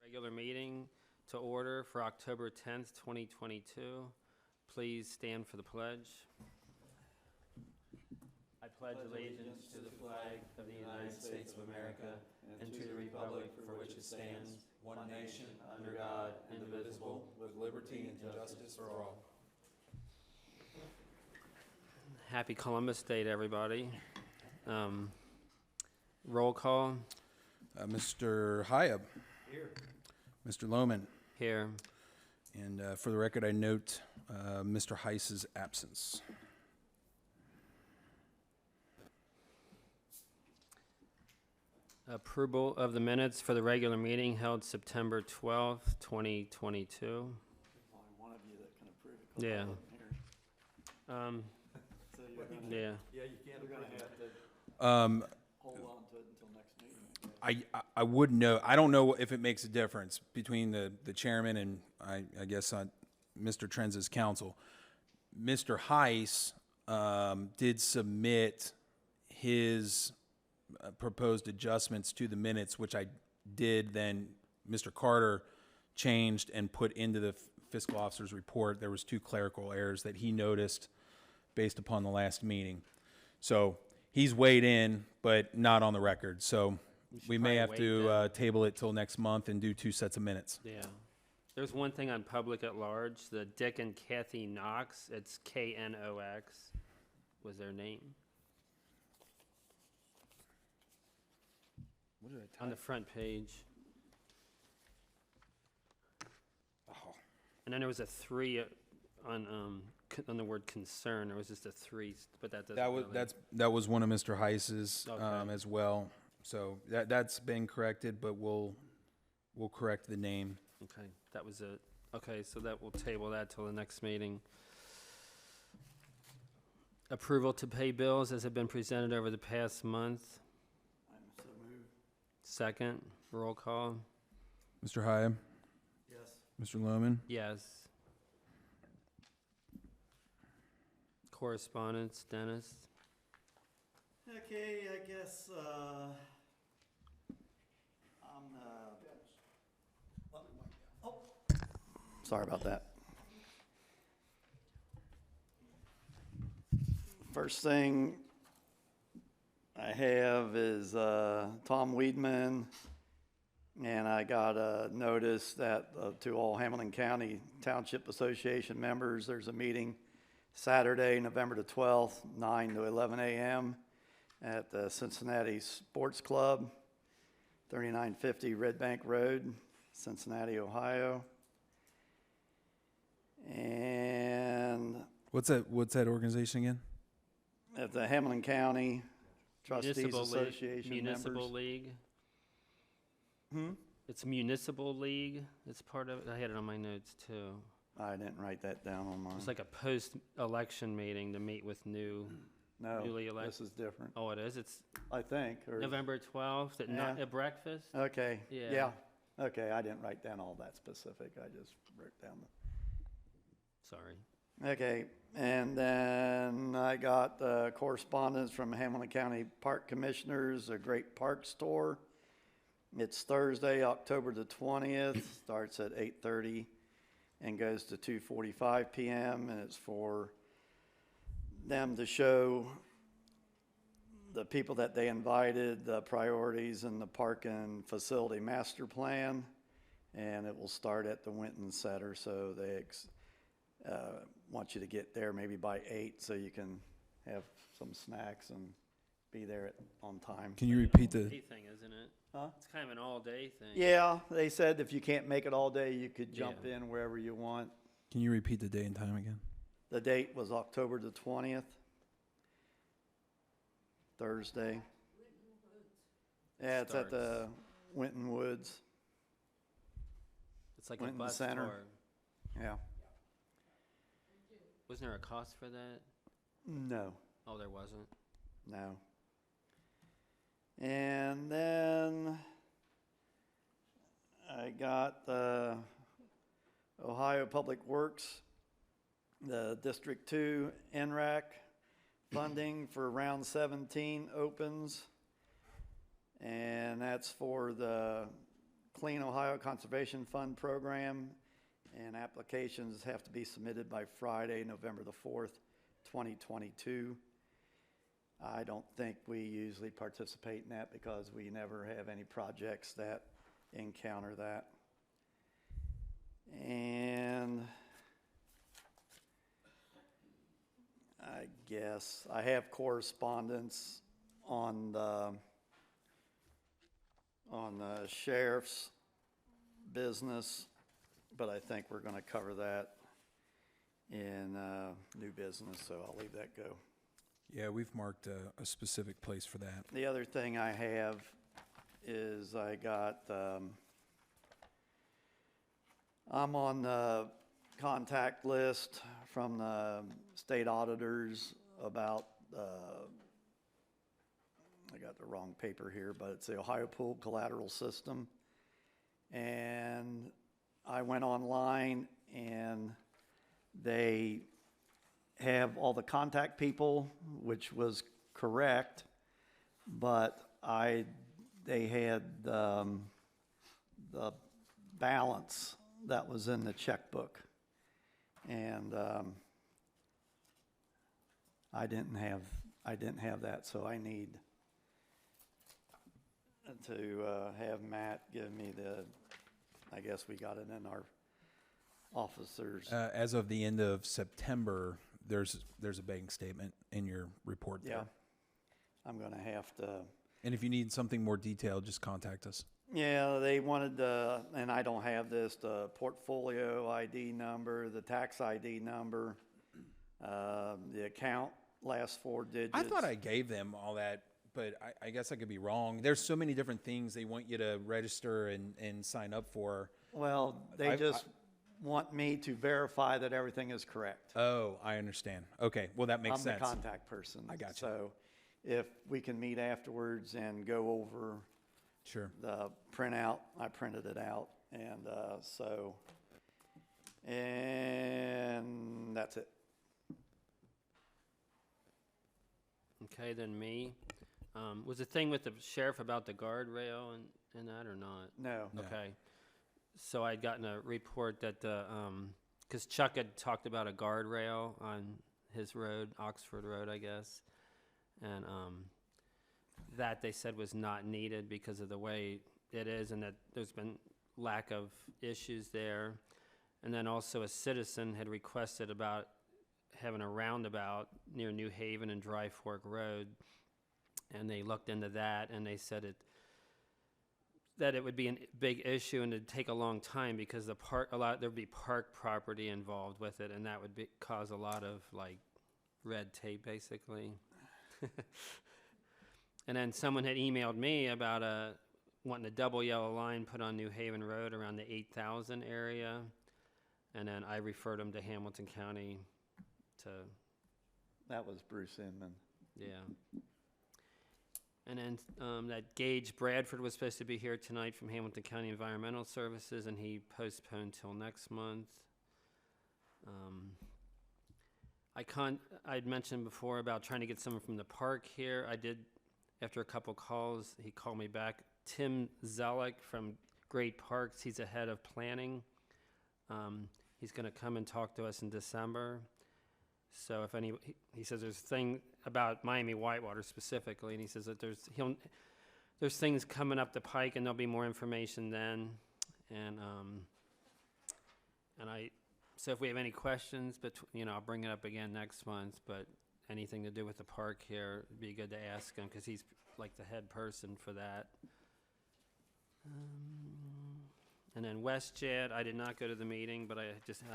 Regular meeting to order for October 10th, 2022. Please stand for the pledge. I pledge allegiance to the flag of the United States of America and to the republic for which it stands, one nation, under God, indivisible, with liberty and justice for all. Happy Columbus Day to everybody. Roll call. Mr. Hyab. Here. Mr. Lohman. Here. And for the record, I note Mr. Heiss's absence. Approval of the minutes for the regular meeting held September 12th, 2022. Only one of you that can approve it. 'Cause Yeah. I wasn't here. So you're gonna, Yeah. yeah, you can't. We're gonna have to hold on to it until next meeting. I would know. I don't know if it makes a difference between the chairman and I guess Mr. Trenz's counsel. Mr. Heiss did submit his proposed adjustments to the minutes, which I did. Then Mr. Carter changed and put into the fiscal officer's report. There was 2 clerical errors that he noticed based upon the last meeting. So he's weighed in, but not on the record. So we may have to table it till next month and do 2 sets of minutes. Yeah. There's one thing on public at large, the Dick and Kathy Knox, it's Knox, was their name. What did I type? On the front page. Oh. And then there was a 3 on the word concern. There was just a 3, but that doesn't That was one of Mr. Heiss's Okay. as well. So that's been corrected, but we'll correct the name. Okay, that was it. Okay, so that we'll table that till the next meeting. Approval to pay bills as have been presented over the past month. I'm so moved. Second, roll call. Mr. Hyam, Yes. Mr. Lohman. Yes. Correspondence, Dennis. Okay, I guess, sorry about that. First thing I have is Tom Weedman, and I got a notice that to all Hamilton County Township Association members, there's a meeting Saturday, November the 12th, 9 to 11 a.m. at the Cincinnati Sports Club, 3950 Red Bank Road, Cincinnati, Ohio. And What's that organization again? at the Hamilton County Trustees Municipal Association Municipal members. League. Hmm? It's Municipal League. It's part of it. I had it on my notes too. I didn't write that down on mine. It's like a post-election meeting to meet with newly No, elected. this is different, Oh, it is? It's I think. Or November 12th at breakfast? Okay, Yeah. yeah. Okay, I didn't write down all that specific. I just wrote down Sorry. Okay, and then I got correspondence from Hamilton County Park Commissioners, a great park store. It's Thursday, October the 20th, starts at 8:30 and goes to 2:45 p.m. And it's for them to show the people that they invited the priorities in the park and facility master plan. And it will start at the Winton Center, so they want you to get there maybe by 8 so you can have some snacks and be there on time. Can you repeat the? Day thing, isn't it? Huh? It's kind of an all-day thing. Yeah, they said if you can't make it all day, you could jump Yeah. in wherever you want. Can you repeat the day and time again? The date was October the 20th, Thursday. Yeah, it's at the Winton Woods. It's like Winton a bus Center. tour. Yeah. Wasn't there a cost for that? No, Oh, there wasn't. no. And then I got the Ohio Public Works, the District 2 NRAC funding for round 17 opens. And that's for the Clean Ohio Conservation Fund program, and applications have to be submitted by Friday, November the 4th, 2022. I don't think we usually participate in that because we never have any projects that encounter that. And I guess I have correspondence on the sheriff's business, but I think we're going to cover that in new business, so I'll leave that go. Yeah, we've marked a specific place for that. The other thing I have is I got, I'm on the contact list from the state auditors about, I got the wrong paper here, but it's the Ohio Pool Collateral System. And I went online and they have all the contact people, which was correct, but they had the balance that was in the checkbook, and I didn't have that, so I need to have Matt give me I guess we got it in our officers. As of the end of September, there's a bank statement in your report there. Yeah, I'm gonna have to. And if you need something more detailed, just contact us. Yeah, they wanted and I don't have this, the portfolio ID number, the tax ID number, the account, last 4 digits. I thought I gave them all that, but I guess I could be wrong. There's so many different things they want you to register and sign up for. Well, they just want me to verify that everything is correct. Oh, I understand. Okay, well, that makes sense. I'm the contact person. I got you. So if we can meet afterwards and go over Sure. the printout, I printed it out, and and that's it. Okay, then me. Was the thing with the sheriff about the guardrail and that or not? No. Okay. So I'd gotten a report that because Chuck had talked about a guardrail on his road, Oxford Road, I guess, and that they said was not needed because of the way it is, and that there's been lack of issues there. And then also a citizen had requested about having a roundabout near New Haven and Dry Fork Road, and they looked into that, and they said that it would be a big issue and it'd take a long time because there'd be park property involved with it, and that would cause a lot of like red tape basically. And then someone had emailed me about wanting a double yellow line put on New Haven Road around the 8,000 area, and then I referred them to Hamilton County to. That was Bruce Inman. Yeah. And then that Gage Bradford was supposed to be here tonight from Hamilton County Environmental Services, and he postponed till next month. I'd mentioned before about trying to get someone from the park here. I did, after a couple calls, he called me back. Tim Zellick from Great Parks, he's a head of planning. He's going to come and talk to us in December. So if he says there's a thing about Miami Whitewater specifically, and he says that there's things coming up the pike, and there'll be more information then. So if we have any questions, I'll bring it up again next month. But anything to do with the park here, it'd be good to ask him because he's like the head person for that. And then WestJet, I did not go to the meeting, but I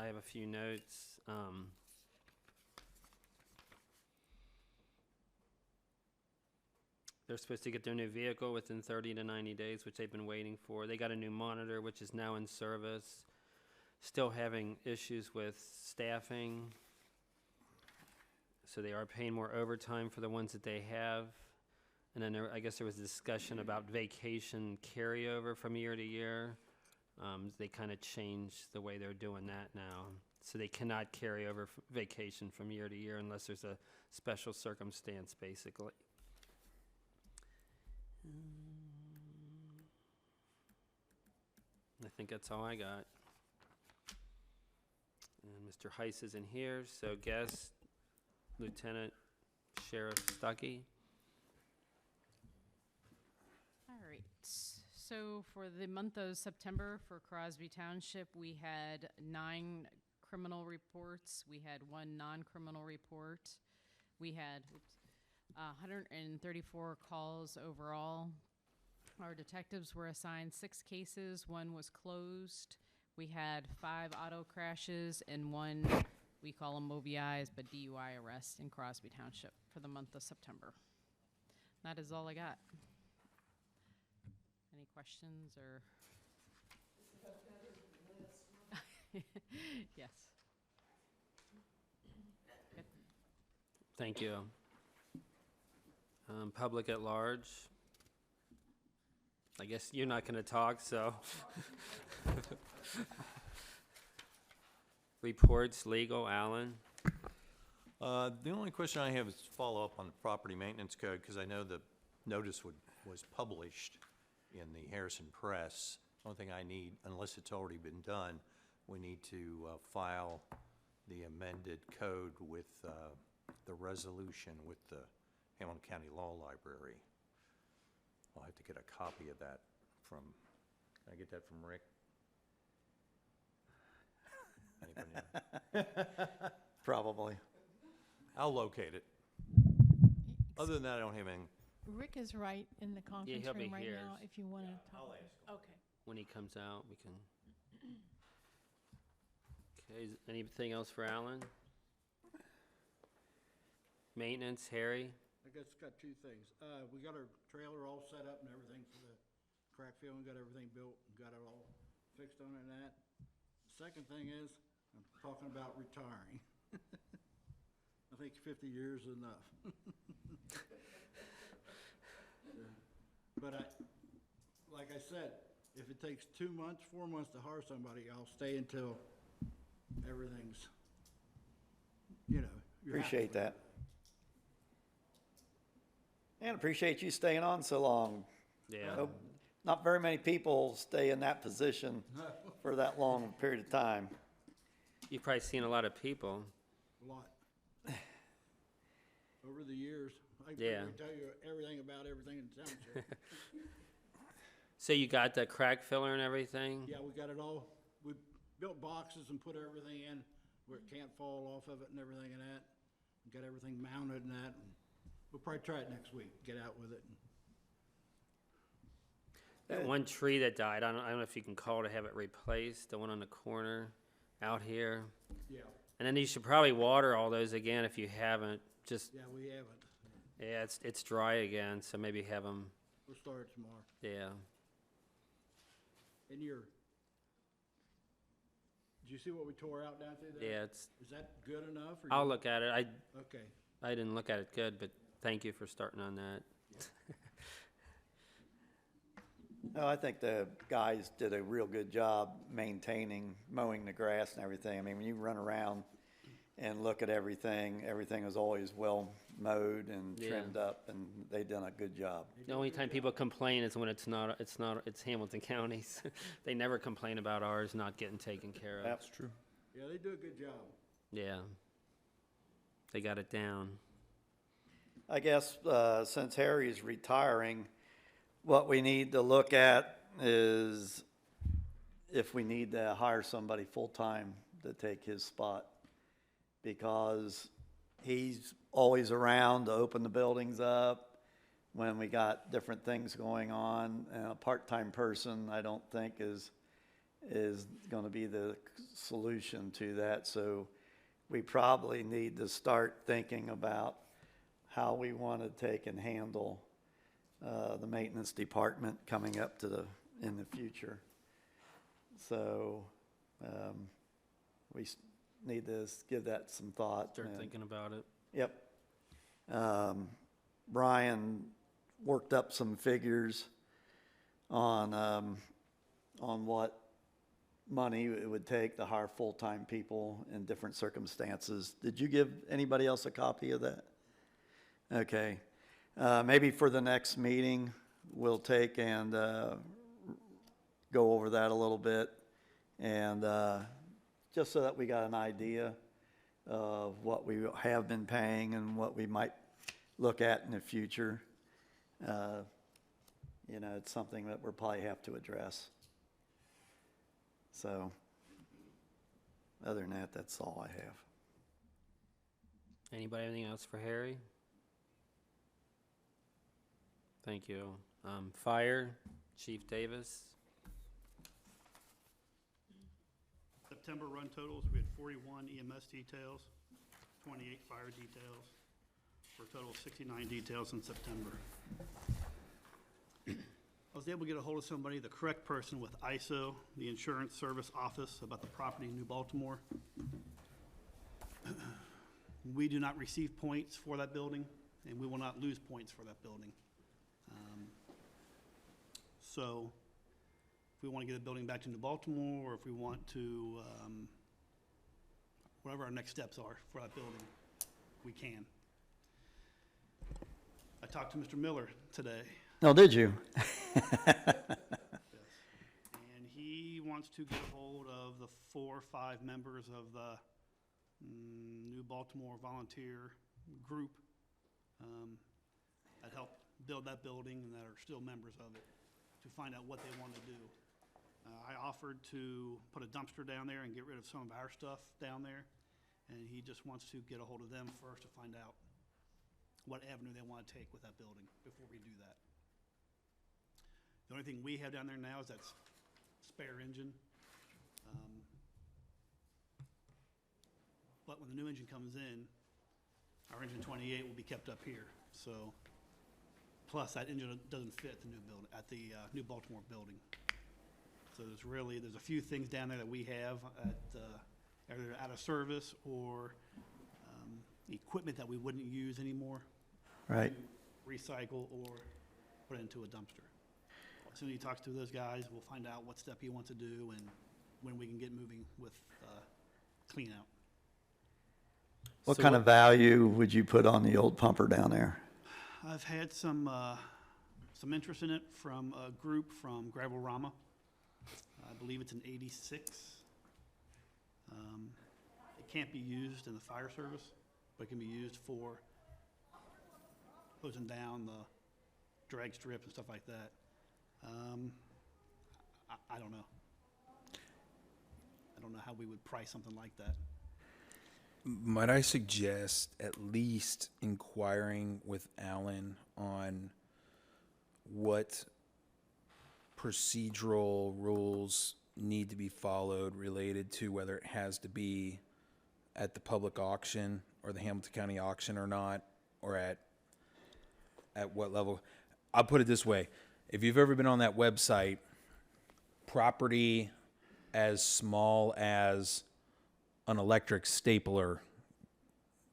have a few notes. They're supposed to get their new vehicle within 30 to 90 days, which they've been waiting for. They got a new monitor, which is now in service. Still having issues with staffing. So they are paying more overtime for the ones that they have. And then I guess there was a discussion about vacation carryover from year to year. They kind of changed the way they're doing that now. So they cannot carry over vacation from year to year unless there's a special circumstance, basically. I think that's all I got. And Mr. Heiss isn't here, so guest, Lieutenant Sheriff Stuckey. All right, so for the month of September for Crosby Township, we had 9 criminal reports. We had 1 non-criminal report. We had 134 calls overall. Our detectives were assigned 6 cases. 1 was closed. We had 5 auto crashes and 1, we call them OVIs, but DUI arrest in Crosby Township for the month of September. That is all I got. Any questions or? Yes. Good. Thank you. Public at large. I guess you're not going to talk, so. Reports, legal, Alan. The only question I have is to follow up on the property maintenance code, because I know the notice was published in the Harrison Press. Only thing I need, unless it's already been done, we need to file the amended code with the resolution with the Hamilton County Law Library. I'll have to get a copy of that from, can I get that from Rick? Anybody know? Probably. I'll locate it. Other than that, I don't have anything. Rick is right in the conference he'll be room right here. now if you want to talk. I'll ask. Okay. When he comes out, we can. Okay, anything else for Alan? Maintenance, Harry? I guess it's got 2 things. We got our trailer all set up and everything for the crack fill, and got everything built, and got it all fixed on and that. Second thing is, I'm talking about retiring. I think 50 years is enough. But like I said, if it takes 2 months, 4 months to hire somebody, I'll stay until everything's, you're happy Appreciate with it. that. And appreciate you staying on so long. Yeah. Hope not very many people stay in that position for that long period of time. You've probably seen a lot of people. A lot. Over the years. I Yeah. can tell you everything about everything in the township. So you got the crack filler and everything? Yeah, we got it all. We built boxes and put everything in where it can't fall off of it and everything and that. Got everything mounted and that. And we'll probably try it next week, get out with it. That one tree that died, I don't know if you can call to have it replaced, the one on the corner out here. Yeah, And then you should probably water all those again if you haven't. Just, yeah, we haven't. yeah, it's dry again, so maybe have them, We'll start tomorrow. yeah. And did you see what we tore out down through there? Yeah, Is that good enough? Or I'll look at it. Okay. I didn't look at it good, but thank you for starting on that. No, I think the guys did a real good job maintaining, mowing the grass and everything. I mean, when you run around and look at everything, everything is always well mowed and Yeah. trimmed up, and they done a good job. The only time people complain is when it's Hamilton County's. They never complain about ours not getting taken care of. That's True. Yeah, they do a good job. Yeah. They got it down. I guess since Harry's retiring, what we need to look at is if we need to hire somebody full-time to take his spot, because he's always around to open the buildings up when we got different things going on. And a part-time person, I don't think is going to be the solution to that. So we probably need to start thinking about how we want to take and handle the maintenance department coming up to in the future. So we need to give that some thought. Start and- thinking about it. Yep. Brian worked up some figures on what money it would take to hire full-time people in different circumstances. Did you give anybody else a copy of that? Okay. Maybe for the next meeting, we'll take and go over that a little bit. And just so that we got an idea of what we have been paying and what we might look at in the future. You know, it's something that we'll probably have to address. So, other than that, that's all I have. Anybody, anything else for Harry? Thank you. Fire, Chief Davis. September run totals, we had 41 EMS details, 28 fire details, for a total of 69 details in September. I was able to get a hold of somebody, the correct person with ISO, the Insurance Service Office, about the property in New Baltimore. We do not receive points for that building, and we will not lose points for that building. So if we want to get the building back to New Baltimore, or if we want to, whatever our next steps are for that building, we can. I talked to Mr. Miller today, Oh, did you? and he wants to get a hold of the 4 or 5 members of the New Baltimore volunteer group that helped build that building and that are still members of it, to find out what they want to do. I offered to put a dumpster down there and get rid of some of our stuff down there, and he just wants to get a hold of them first to find out what avenue they want to take with that building before we do that. The only thing we have down there now is that spare engine. But when the new engine comes in, our engine 28 will be kept up here. So, plus that engine doesn't fit the new building, at the New Baltimore building. So there's a few things down there that we have at, either out of service or equipment that we wouldn't use anymore. Right. To recycle or put into a dumpster. As soon as he talks to those guys, we'll find out what step he wants to do and when we can get moving with clean out. What kind of value would you put on the old pumper down there? I've had some interest in it from a group from Gravel Rama. I believe it's an 86. It can't be used in the fire service, but it can be used for closing down the drag strip and stuff like that. I don't know. I don't know how we would price something like that. Might I suggest at least inquiring with Alan on what procedural rules need to be followed related to whether it has to be at the public auction or the Hamilton County auction or not, or at what level? I'll put it this way. If you've ever been on that website, property as small as an electric stapler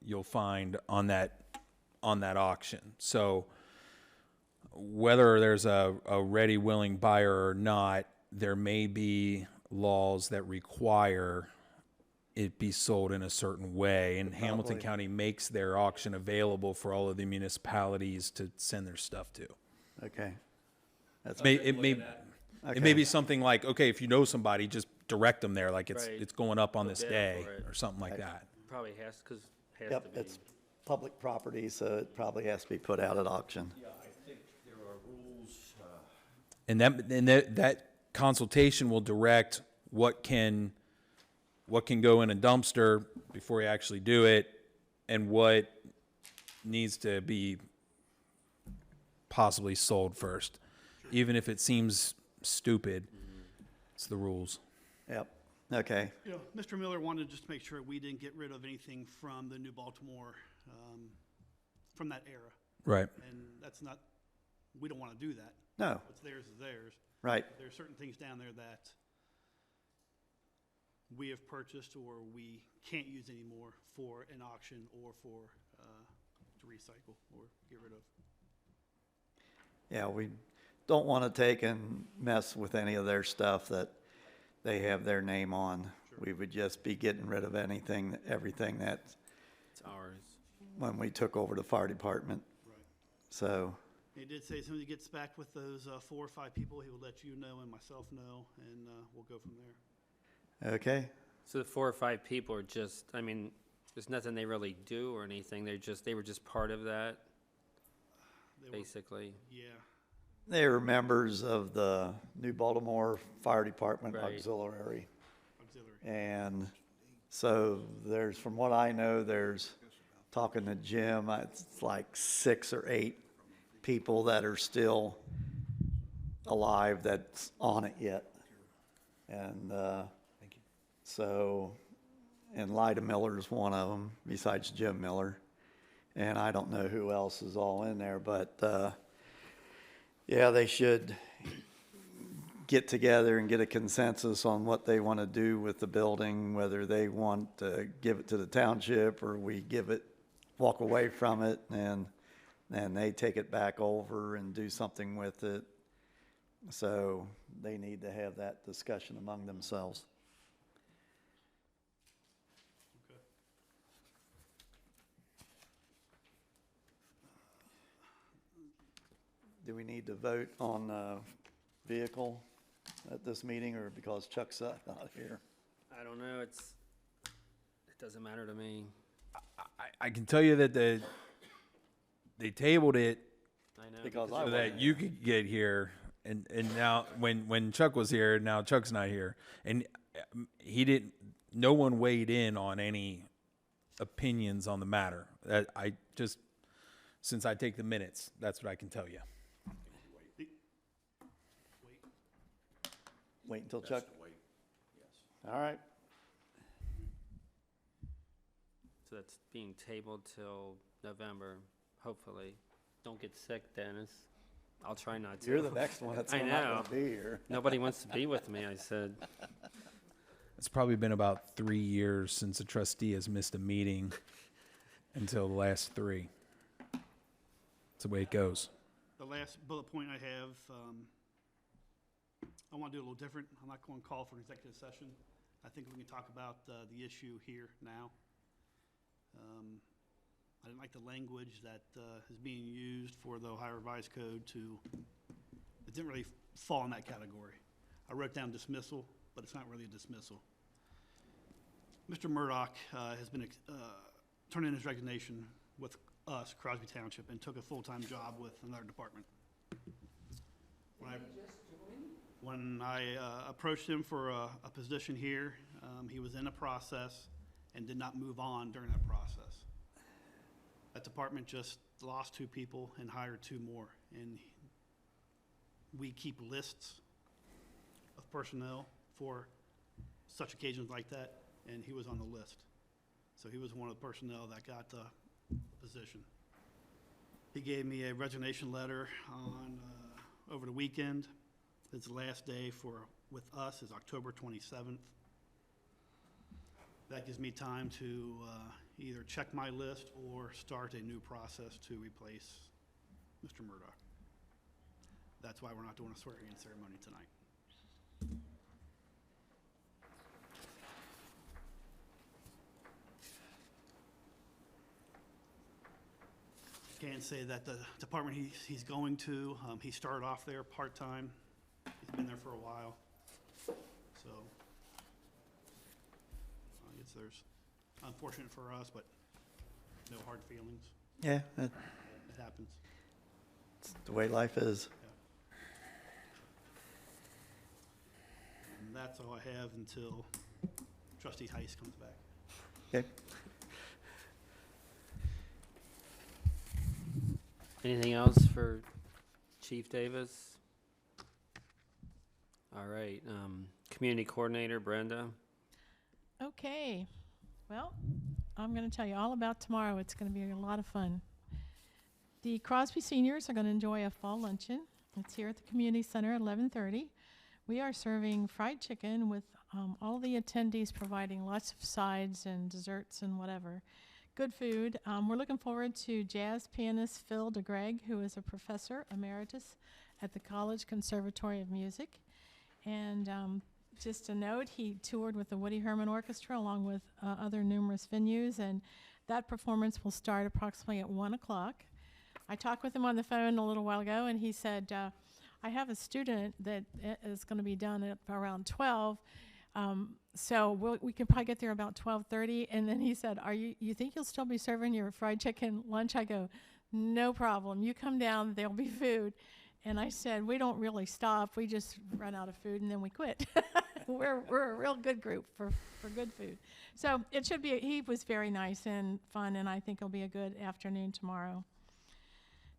you'll find on that auction. So whether there's a ready, willing buyer or not, there may be laws that require it be sold in a certain way, and Hamilton County makes their auction available for all of the municipalities to send their stuff to. Okay. That's It may be something like, okay, if you know somebody, just direct them there, like Right. it's going up on Put this bid day for it. or something like that. Probably has, because has to Yep, be. it's public property, so it probably has to be put out at auction. Yeah, I think there are rules, And that consultation will direct what can go in a dumpster before you actually do it, and what needs to be possibly sold first. Even if it seems stupid, it's the rules. Yep, okay. You know, Mr. Miller wanted just to make sure we didn't get rid of anything from the New Baltimore, from that era. Right. And that's not, we don't want to do that. No, What's theirs is theirs. right, There are certain things down there that we have purchased or we can't use anymore for an auction or for, to recycle or get rid of. yeah, we don't want to take and mess with any of their stuff that they have their name on. We would just be getting rid of everything that, It's ours. when we took over the fire department. Right. So, He did say as soon as he gets back with those 4 or 5 people, he will let you know and myself know, and we'll go from there. Okay, So the 4 or 5 people are just, I mean, there's nothing they really do or anything. They were just part of that, They were- basically. Yeah. they were members of the New Baltimore Fire Department Right. Auxiliary. Auxiliary. And so there's, from what I know, there's, talking to Jim, it's like 6 or 8 people that are still alive that's on it yet. And so, and Lyda Miller's one of them, besides Jim Miller. And I don't know who else is all in there, but yeah, they should get together and get a consensus on what they want to do with the building, whether they want to give it to the township or we walk away from it and they take it back over and do something with it. So they need to have that discussion among themselves. Okay. Do we need to vote on the vehicle at this meeting, or because Chuck's not here? I don't know, it doesn't matter to me. I can tell you that they tabled it I know. Because so that you could get here, and now when Chuck was here, now Chuck's not here, and he didn't. No one weighed in on any opinions on the matter. That I just, since I take the minutes, that's what I can tell you. Wait until Chuck? All right. So that's being tabled till November, hopefully. Don't get sick, Dennis. I'll try not to. You're the next one that's I not know. going to be here. Nobody wants to be with me, I said. It's probably been about 3 years since a trustee has missed a meeting until the last 3. That's the way it goes. The last bullet point I have, I want to do a little different. I'm not going to call for an executive session. I think we can talk about the issue here now. I didn't like the language that is being used for the Ohio Revised Code it didn't really fall in that category. I wrote down dismissal, but it's not really a dismissal. Mr. Murdoch has been turned in his resignation with us, Crosby Township, and took a full-time job with another department. When I approached him for a position here, he was in a process and did not move on during that process. That department just lost 2 people and hired 2 more. And we keep lists of personnel for such occasions like that, and he was on the list. So he was one of the personnel that got the position. He gave me a resignation letter on over the weekend. His last day with us is October 27th. That gives me time to either check my list or start a new process to replace Mr. Murdoch. That's why we're not doing a swearing-in ceremony tonight. Can say that the department he's going to, he started off there part-time. He's been there for a while. So I guess there's, unfortunate for us, but no hard feelings. Yeah, It happens. that's the way life is. And that's all I have until Trustee Heiss comes back. Okay. Anything else for Chief Davis? All right, Community Coordinator Brenda. Okay, well, I'm going to tell you all about tomorrow. It's going to be a lot of fun. The Crosby seniors are going to enjoy a fall luncheon. It's here at the Community Center at 11:30. We are serving fried chicken with all the attendees providing lots of sides and desserts and whatever. Good food. We're looking forward to jazz pianist Phil DeGreg, who is a professor emeritus at the College Conservatory of Music. And just a note, he toured with the Woody Herman Orchestra along with other numerous venues, and that performance will start approximately at 1 o'clock. I talked with him on the phone a little while ago, and he said, I have a student that is going to be done at around 12, so we can probably get there about 12:30. And then he said, you think you'll still be serving your fried chicken lunch? I go, no problem. You come down, there'll be food. And I said, we don't really stop. We just run out of food and then we quit. We're a real good group for good food. So it should be, he was very nice and fun, and I think it'll be a good afternoon tomorrow.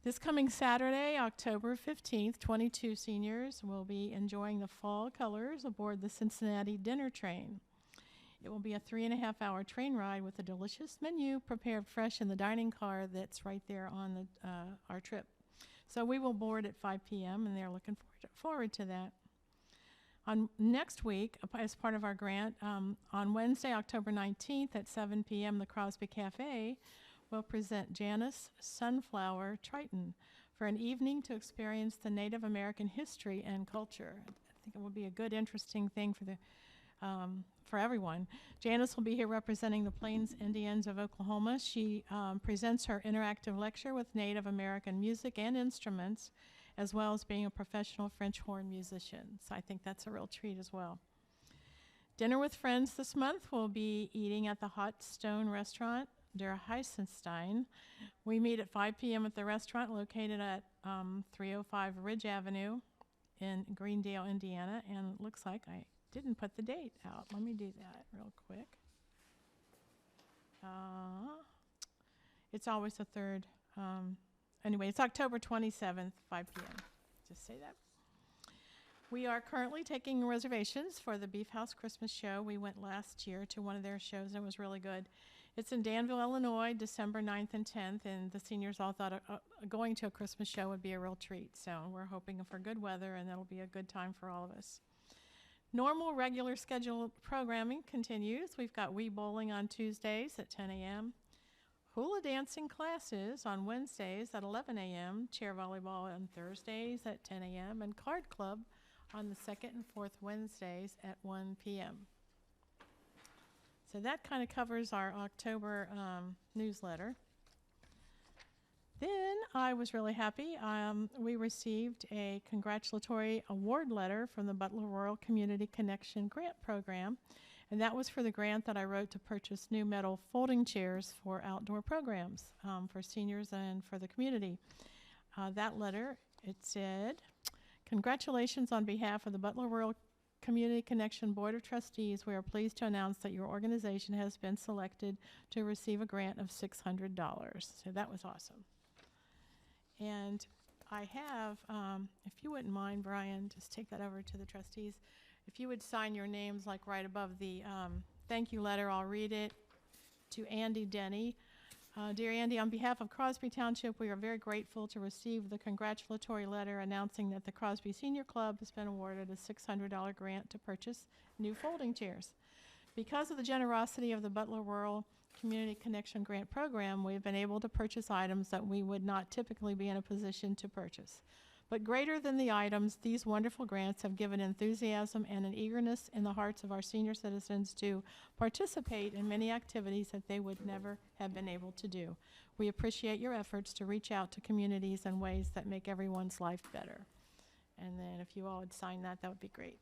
This coming Saturday, October 15th, 22 seniors will be enjoying the fall colors aboard the Cincinnati dinner train. It will be a 3.5-hour train ride with a delicious menu prepared fresh in the dining car that's right there on our trip. So we will board at 5 p.m., and they're looking forward to that. On next week, as part of our grant, on Wednesday, October 19th at 7 p.m., the Crosby Cafe will present Janice Sunflower Triton for an evening to experience the Native American history and culture. I think it will be a good, interesting thing for everyone. Janice will be here representing the Plains Indians of Oklahoma. She presents her interactive lecture with Native American music and instruments, as well as being a professional French horn musician. So I think that's a real treat as well. Dinner with friends this month will be eating at the Hot Stone Restaurant, Der Heisenstein. We meet at 5 p.m. at the restaurant located at 305 Ridge Avenue in Greendale, Indiana, and it looks like I didn't put the date out. Let me do that real quick. It's always the third. Anyway, it's October 27th, 5 p.m. Just say that. We are currently taking reservations for the Beef House Christmas show. We went last year to one of their shows, and it was really good. It's in Danville, Illinois, December 9th and 10th, and the seniors all thought going to a Christmas show would be a real treat. So we're hoping for good weather, and that'll be a good time for all of us. Normal, regular scheduled programming continues. We've got Wii Bowling on Tuesdays at 10 a.m., hula dancing classes on Wednesdays at 11 a.m., chair volleyball on Thursdays at 10 a.m., and card club on the second and fourth Wednesdays at 1 p.m. So that kind of covers our October newsletter. Then I was really happy. We received a congratulatory award letter from the Butler Rural Community Connection Grant Program, and that was for the grant that I wrote to purchase new metal folding chairs for outdoor programs for seniors and for the community. That letter, it said, congratulations on behalf of the Butler Rural Community Connection Board of Trustees. We are pleased to announce that your organization has been selected to receive a grant of $600. So that was awesome. And I have, if you wouldn't mind, Brian, just take that over to the trustees. If you would sign your names like right above the thank you letter, I'll read it to Andy Denny. Dear Andy, on behalf of Crosby Township, we are very grateful to receive the congratulatory letter announcing that the Crosby Senior Club has been awarded a $600 grant to purchase new folding chairs. Because of the generosity of the Butler Rural Community Connection Grant Program, we have been able to purchase items that we would not typically be in a position to purchase. But greater than the items, these wonderful grants have given enthusiasm and an eagerness in the hearts of our senior citizens to participate in many activities that they would never have been able to do. We appreciate your efforts to reach out to communities in ways that make everyone's life better. And then if you all would sign that, that would be great.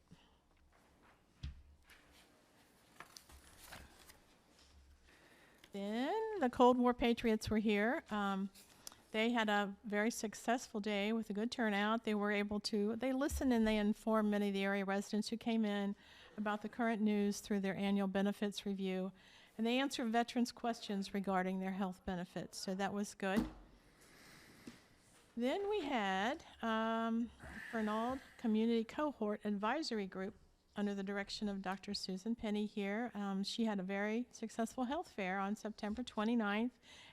Then the Cold War Patriots were here. They had a very successful day with a good turnout. They were able to, they listened and they informed many of the area residents who came in about the current news through their annual benefits review. And they answered veterans' questions regarding their health benefits, so that was good. Then we had Fernald Community Cohort Advisory Group under the direction of Dr. Susan Penny here. She had a very successful health fair on September 29th,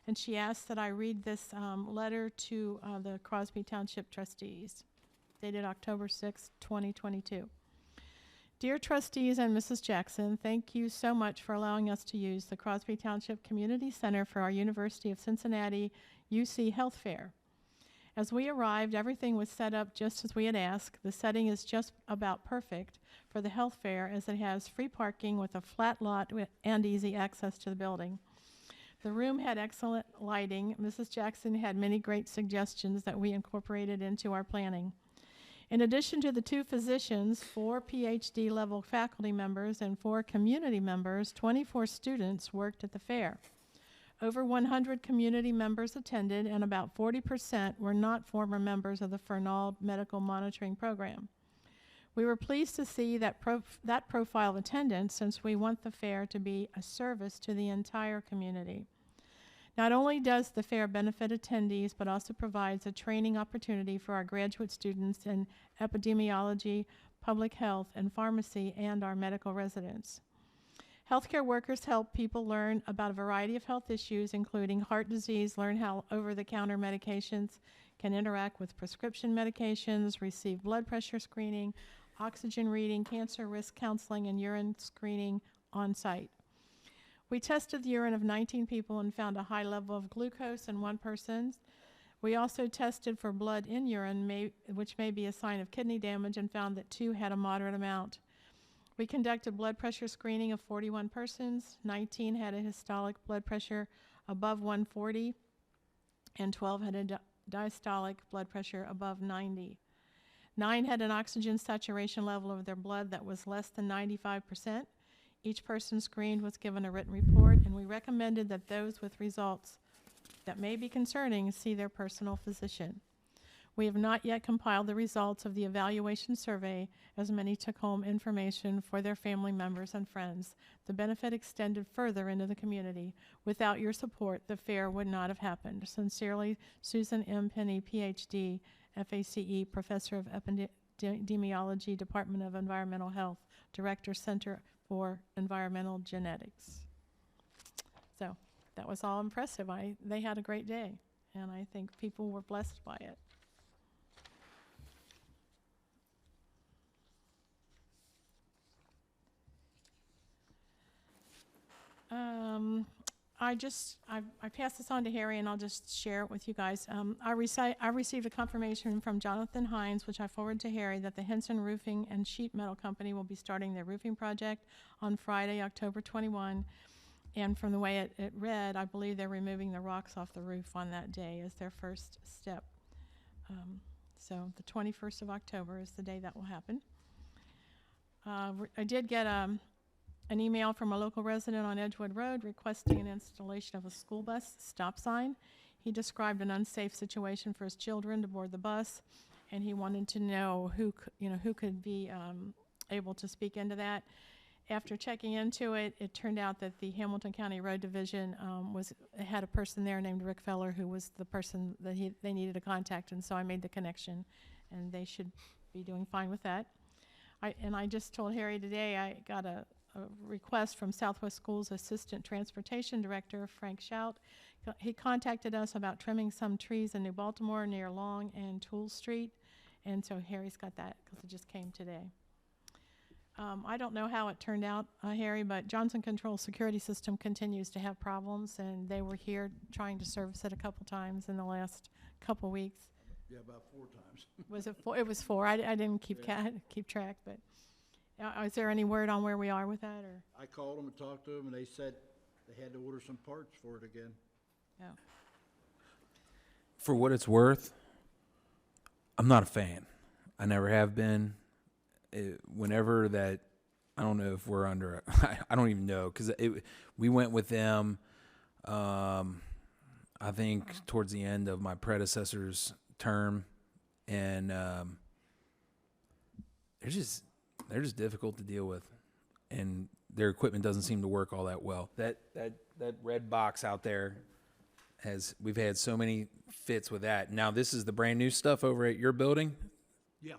and she asked that I read this letter to the Crosby Township trustees, dated October 6, 2022. Dear trustees and Mrs. Jackson, thank you so much for allowing us to use the Crosby Township Community Center for our University of Cincinnati UC Health Fair. As we arrived, everything was set up just as we had asked. The setting is just about perfect for the health fair, as it has free parking with a flat lot and easy access to the building. The room had excellent lighting. Mrs. Jackson had many great suggestions that we incorporated into our planning. In addition to the 2 physicians, 4 PhD level faculty members, and 4 community members, 24 students worked at the fair. Over 100 community members attended, and about 40% were not former members of the Fernald Medical Monitoring Program. We were pleased to see that profile attendance, since we want the fair to be a service to the entire community. Not only does the fair benefit attendees, but also provides a training opportunity for our graduate students in epidemiology, public health, and pharmacy, and our medical residents. Healthcare workers help people learn about a variety of health issues, including heart disease, learn how over-the-counter medications can interact with prescription medications, receive blood pressure screening, oxygen reading, cancer risk counseling, and urine screening on site. We tested the urine of 19 people and found a high level of glucose in 1 person. We also tested for blood in urine, which may be a sign of kidney damage, and found that 2 had a moderate amount. We conducted blood pressure screening of 41 persons. 19 had a systolic blood pressure above 140, and 12 had a diastolic blood pressure above 90. 9 had an oxygen saturation level of their blood that was less than 95%. Each person screened was given a written report, and we recommended that those with results that may be concerning see their personal physician. We have not yet compiled the results of the evaluation survey, as many took home information for their family members and friends. The benefit extended further into the community. Without your support, the fair would not have happened. Sincerely, Susan M. Penny, PhD, FACE, Professor of Epidemiology, Department of Environmental Health, Director, Center for Environmental Genetics. So that was all impressive. They had a great day, and I think people were blessed by it. I passed this on to Harry, and I'll just share it with you guys. I received a confirmation from Jonathan Hines, which I forwarded to Harry, that the Henson Roofing and Sheet Metal Company will be starting their roofing project on Friday, October 21. And from the way it read, I believe they're removing the rocks off the roof on that day as their first step. So the 21st of October is the day that will happen. I did get an email from a local resident on Edgewood Road requesting an installation of a school bus stop sign. He described an unsafe situation for his children to board the bus, and he wanted to know who could be able to speak into that. After checking into it, it turned out that the Hamilton County Road Division had a person there named Rick Feller, who was the person that they needed to contact, and so I made the connection, and they should be doing fine with that. I just told Harry today I got a request from Southwest Schools Assistant Transportation Director Frank Shout. He contacted us about trimming some trees in New Baltimore near Long and Toole Street, and so Harry's got that because it just came today. I don't know how it turned out, Harry, but Johnson Control Security System continues to have problems, and they were here trying to service it a couple times in the last couple weeks. Yeah, about 4 times. Was it 4? It was 4. I didn't keep track, but is there any word on where we are with that? Or I called them and talked to them, and they said they had to order some parts for it again. no? For what it's worth, I'm not a fan. I never have been. Whenever that, I don't know if we're under, I don't even know, because we went with them, I think, towards the end of my predecessor's term, and they're just difficult to deal with, and their equipment doesn't seem to work all that well. That red box out there we've had so many fits with that. Now this is the brand new stuff over at your building, Yeah,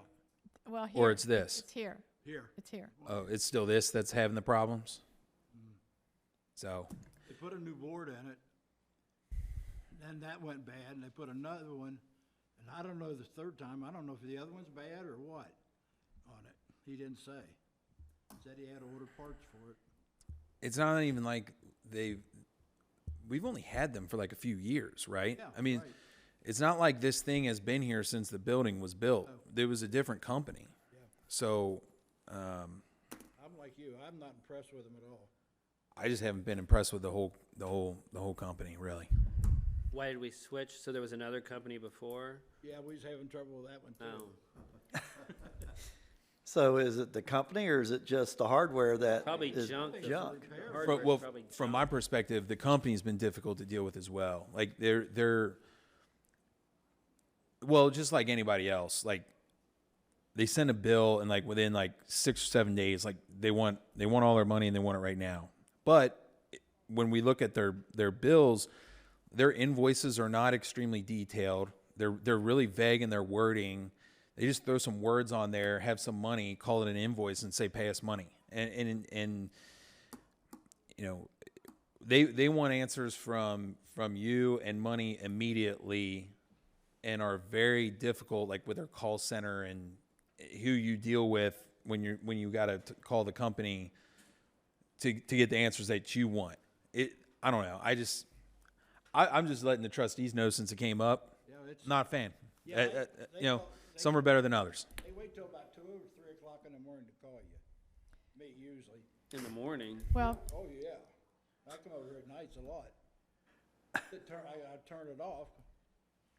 Well, here. or it's this? It's here. here. It's here. Oh, it's still this that's having the problems. So They put a new board in it, then that went bad, and they put another one, and I don't know the third time, I don't know if the other one's bad or what on it. He didn't say. Said he had to order parts for it. it's not even like we've only had them for like a few years, right? Yeah, I mean, right. it's not like this thing has been here since the building was built. No. There was a different company. Yeah. So I'm like you, I'm not impressed with them at all. I just haven't been impressed with the whole company, really. Why did we switch? So there was another company before? Yeah, we was having trouble with that one too. Oh, So is it the company or is it just the hardware that probably is junk. junk? Hardware's Well, probably from junk. my perspective, the company's been difficult to deal with as well. Like they're well, just like anybody else. Like they send a bill and like within like 6 or 7 days, like they want all their money and they want it right now. But when we look at their bills, their invoices are not extremely detailed. They're really vague in their wording. They just throw some words on there, have some money, call it an invoice, and say pay us money. And you know, they want answers from you and money immediately, and are very difficult, like with their call center and who you deal with when you got to call the company to get the answers that you want. I don't know. I'm just letting the trustees know since it came up. Yeah, it's, Not a fan. Yeah, You know, some are better than others. they wait till about 2 or 3 o'clock in the morning to call you. Me, usually. In the morning. Well, Oh, yeah. I come over here at nights a lot. I turn it off,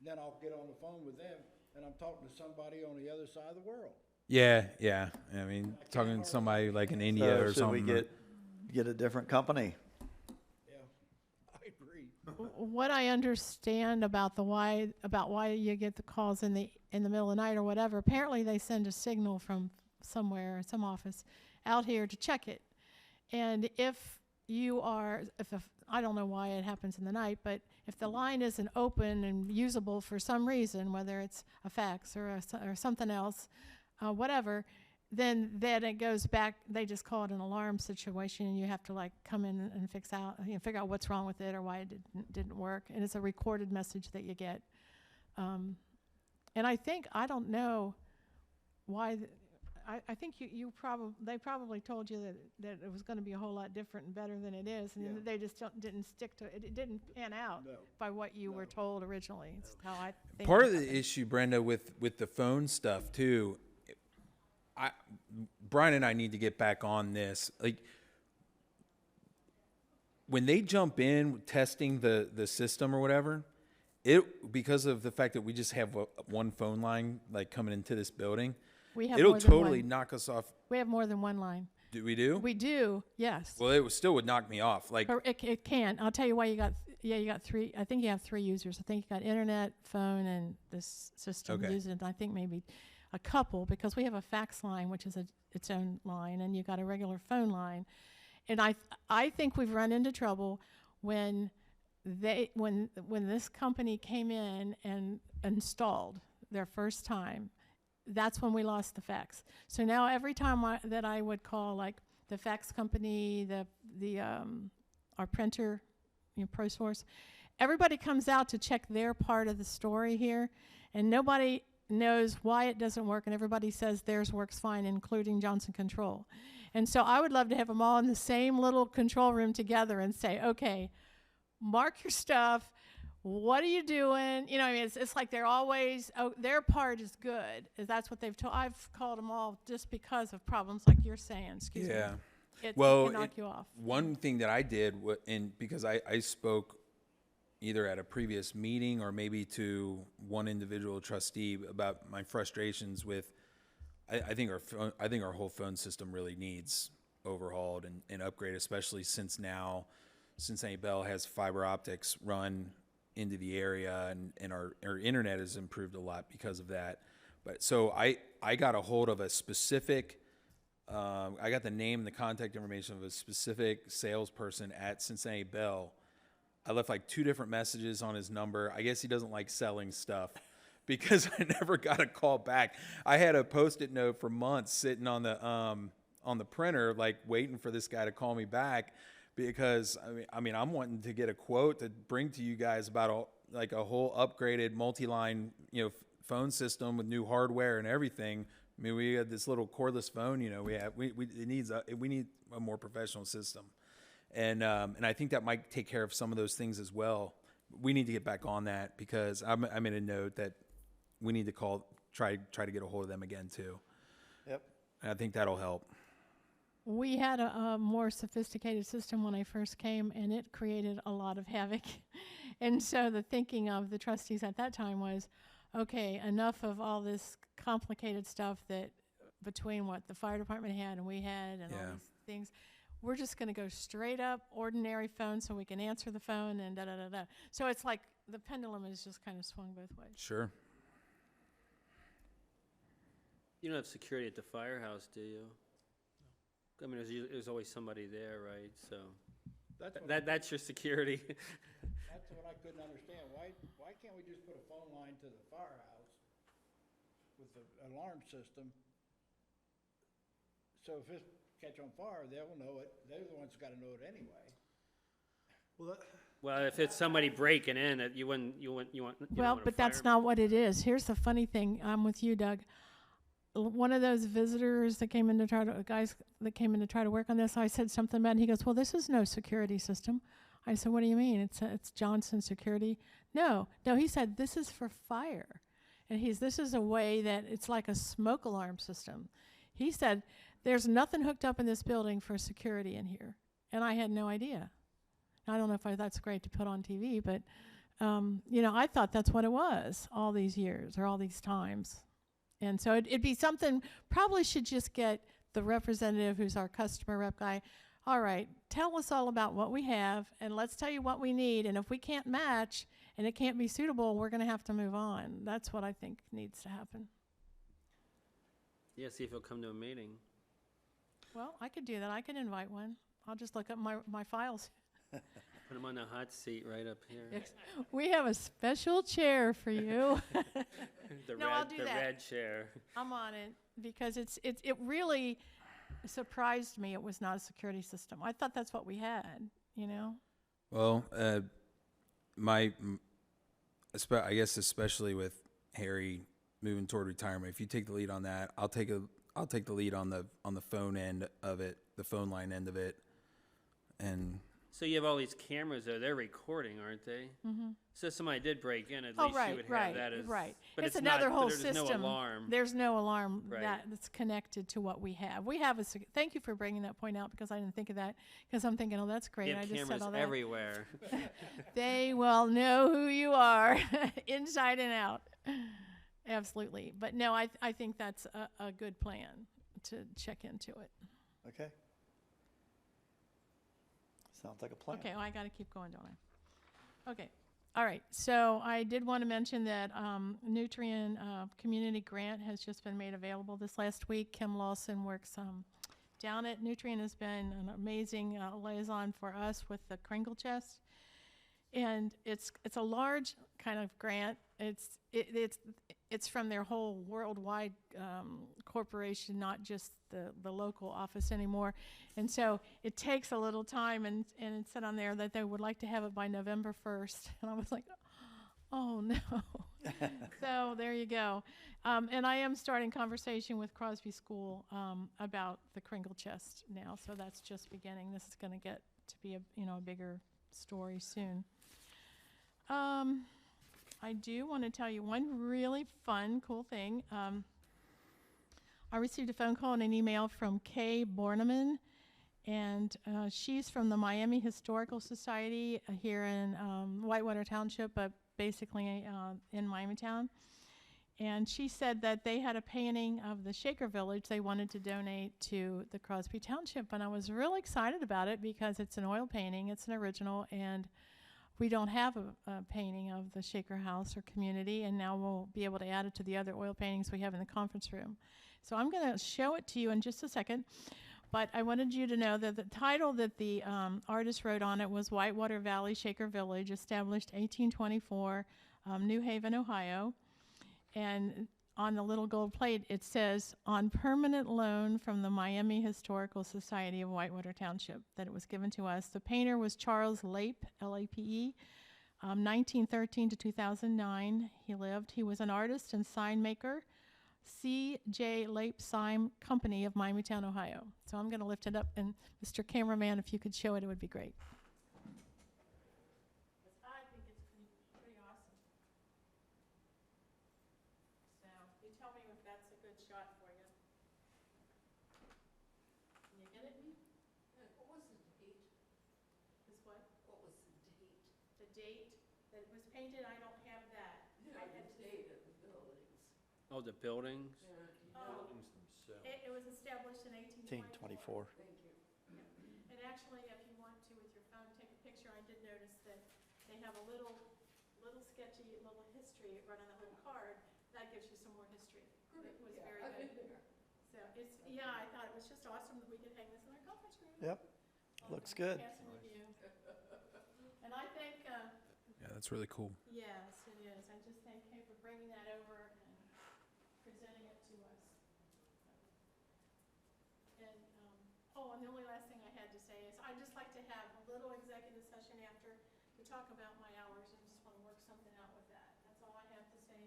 then I'll get on the phone with them, and I'm talking to somebody on the other side of the world. Yeah. I mean, talking to somebody like in India So or should something. we get a different company? Yeah, I agree. what I understand about why you get the calls in the middle of the night or whatever, apparently they send a signal from somewhere, some office, out here to check it. And if I don't know why it happens in the night, but if the line isn't open and usable for some reason, whether it's a fax or something else, whatever, then it goes back. They just call it an alarm situation, and you have to like come in and figure out what's wrong with it or why it didn't work. And it's a recorded message that you get. And I don't know why. I think they probably told you that it was going to be a whole lot different and better than it is, and Yeah. they just didn't stick to it. It didn't pan out No. by what you were told originally. It's how I think Part it of the happened. issue, Brenda, with the phone stuff too, Brian and I need to get back on this. Like when they jump in testing the system or whatever, because of the fact that we just have one phone line like coming into this building, We have it'll more than totally one. knock us off. We have more than one line. Do we do? We do, yes. Well, it still would knock me off. Like, Or it can. I'll tell you why you got three. I think you have 3 users. I think you got internet, phone, and this system Okay. using it. I think maybe a couple, because we have a fax line, which is its own line, and you got a regular phone line. And I think we've run into trouble when this company came in and installed their first time. That's when we lost the fax. So now every time that I would call, like the fax company, our printer, ProSource, everybody comes out to check their part of the story here, and nobody knows why it doesn't work, and everybody says theirs works fine, including Johnson Control. And so I would love to have them all in the same little control room together and say, okay, mark your stuff. What are you doing? I mean, it's like they're always, their part is good. That's what they've told. I've called them all just because of problems like you're saying. Excuse me. yeah. It Well, can knock you off. One thing that I did, because I spoke either at a previous meeting or maybe to one individual trustee about my frustrations with, I think our whole phone system really needs overhauled and upgraded, especially since now Cincinnati Bell has fiber optics run into the area, and our internet has improved a lot because of that. But so I got a hold of a specific, I got the name and the contact information of a specific salesperson at Cincinnati Bell. I left like 2 different messages on his number. I guess he doesn't like selling stuff because I never got a call back. I had a Post-it note for months sitting on the printer, like waiting for this guy to call me back. Because I'm wanting to get a quote to bring to you guys about a whole upgraded multi-line phone system with new hardware and everything. I mean, we had this little cordless phone. We need a more professional system, and I think that might take care of some of those things as well. We need to get back on that because I made a note that we need to try to get a hold of them again too. Yep. And I think that'll help. we had a more sophisticated system when I first came, and it created a lot of havoc. And so the thinking of the trustees at that time was, okay, enough of all this complicated stuff that between what the fire department had and we had and all Yeah. these things. We're just going to go straight up ordinary phone so we can answer the phone and da-da-da-da. So it's like the pendulum is just kind of swung both ways. Sure. You don't have security at the firehouse, do you? I mean, there's always somebody there, right? So That's what, that's your security. that's what I couldn't understand. Why can't we just put a phone line to the firehouse with the alarm system? So if it catch on fire, they'll know it. They're the ones that gotta know it anyway. Well, if it's somebody breaking in, you wouldn't. Well, but that's not what it is. Here's the funny thing. I'm with you, Doug. One of those visitors that came in to try to, guys that came in to try to work on this, I said something about it. He goes, well, this is no security system. I said, what do you mean? It's Johnson Security. No, he said, this is for fire. And this is a way that it's like a smoke alarm system. He said, there's nothing hooked up in this building for security in here. And I had no idea. I don't know if that's great to put on TV, but, I thought that's what it was all these years or all these times. And so it'd be something, probably should just get the representative who's our customer rep guy. All right, tell us all about what we have, and let's tell you what we need. And if we can't match and it can't be suitable, we're going to have to move on. That's what I think needs to happen. Yeah, see if he'll come to a meeting. Well, I could do that. I could invite one. I'll just look up my files. Put him on the hot seat right up here. Yes. We have a special chair for you. I'll do The that. red chair. I'm on it because it really surprised me it was not a security system. I thought that's what we had, Well, I guess especially with Harry moving toward retirement, if you take the lead on that, I'll take the lead on the phone end of it, the phone line end of it, and. So you have all these cameras there. They're recording, aren't they? Mm-hmm. So somebody did break in. At least you would have that as right. But it's another whole there's system. No alarm. There's no alarm Right. that's connected to what we have. We have thank you for bringing that point out because I didn't think of that because I'm thinking, oh, that's great. You have I just cameras said all that. everywhere. They will know who you are, inside and out. Absolutely. But no, I think that's a good plan to check into it. Okay. Sounds like a plan. Okay, well, I got to keep going, don't I? Okay. All right. So I did want to mention that Nutrient Community Grant has just been made available this last week. Kim Lawson works down at Nutrient, has been an amazing liaison for us with the Kringle Chest. And it's a large kind of grant. It's from their whole worldwide corporation, not just the local office anymore. And so it takes a little time, and it said on there that they would like to have it by November 1st. And I was like, oh no. So there you go. And I am starting conversation with Crosby School about the Kringle Chest now. So that's just beginning. This is going to get to be a bigger story soon. I do want to tell you one really fun, cool thing. I received a phone call and an email from Kay Borneman, and she's from the Miami Historical Society here in Whitewater Township, but basically in Miamitown. And she said that they had a painting of the Shaker Village they wanted to donate to the Crosby Township, and I was really excited about it because it's an oil painting, it's an original, and we don't have a painting of the Shaker House or community, and now we'll be able to add it to the other oil paintings we have in the conference room. So I'm going to show it to you in just a second, but I wanted you to know that the title that the artist wrote on it was Whitewater Valley Shaker Village, established 1824, New Haven, Ohio. And on the little gold plate, it says, on permanent loan from the Miami Historical Society of Whitewater Township, that it was given to us. The painter was Charles Lape, L-A-P-E, 1913 to 2009 he lived. He was an artist and sign maker, C.J. Lape Sign Company of Miamitown, Ohio. So I'm going to lift it up, and Mr. Cameraman, if you could show it, it would be great. I think it's pretty awesome. So you tell me if that's a good shot for you. Can you get it? date that it was painted, I don't have that. I had to- Oh, the buildings? Oh, Buildings themselves. it was established in 1824. 1824. And actually, if you want to, with your phone, take a picture. I did notice that they have a little sketchy little history right on that little card. That gives you some more history. It was very good. So it's, yeah, I thought it was just awesome that we could hang this in our conference room. Yep, looks good. Passing review. And I think, Yeah, that's really cool. yes, it is. I just thank him for bringing that over and presenting it to us. And, oh, and the only last thing I had to say is I'd just like to have a little executive session after to talk about my hours and just want to work something out with that. That's all I have to say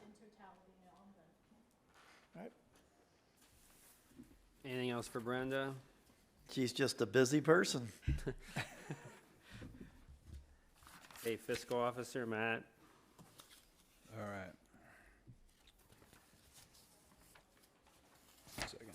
in totality. Now I'm done. All right. Anything else for Brenda? She's just a busy person. Hey, fiscal officer, Matt. All right. Second.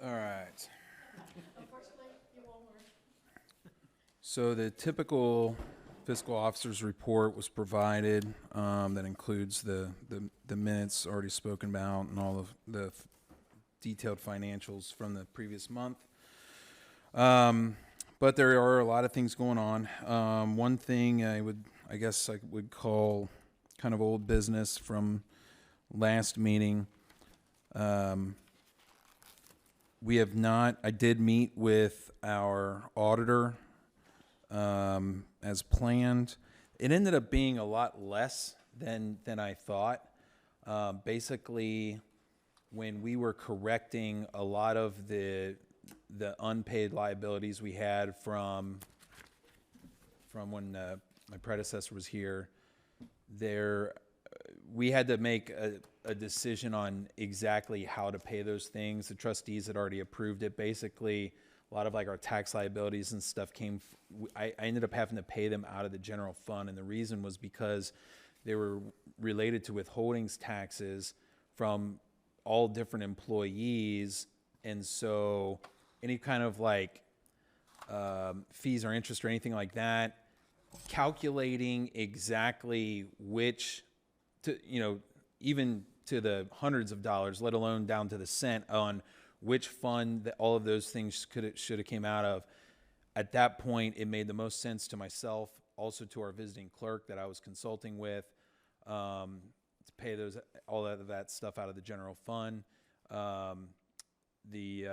All right. Unfortunately, you won't work. So the typical fiscal officer's report was provided, that includes the minutes already spoken about and all of the detailed financials from the previous month. But there are a lot of things going on. One thing I guess I would call kind of old business from last meeting. I did meet with our auditor, as planned. It ended up being a lot less than I thought. Basically, when we were correcting a lot of the unpaid liabilities we had from when my predecessor was here, we had to make a decision on exactly how to pay those things. The trustees had already approved it. Basically, a lot of like our tax liabilities and stuff I ended up having to pay them out of the general fund, and the reason was because they were related to withholdings taxes from all different employees, and so any kind of like fees or interest or anything like that, calculating exactly which, even to the hundreds of dollars, let alone down to the cent, on which fund that all of those things should have came out of. At that point, it made the most sense to myself, also to our visiting clerk that I was consulting with, to pay all of that stuff out of the general fund. The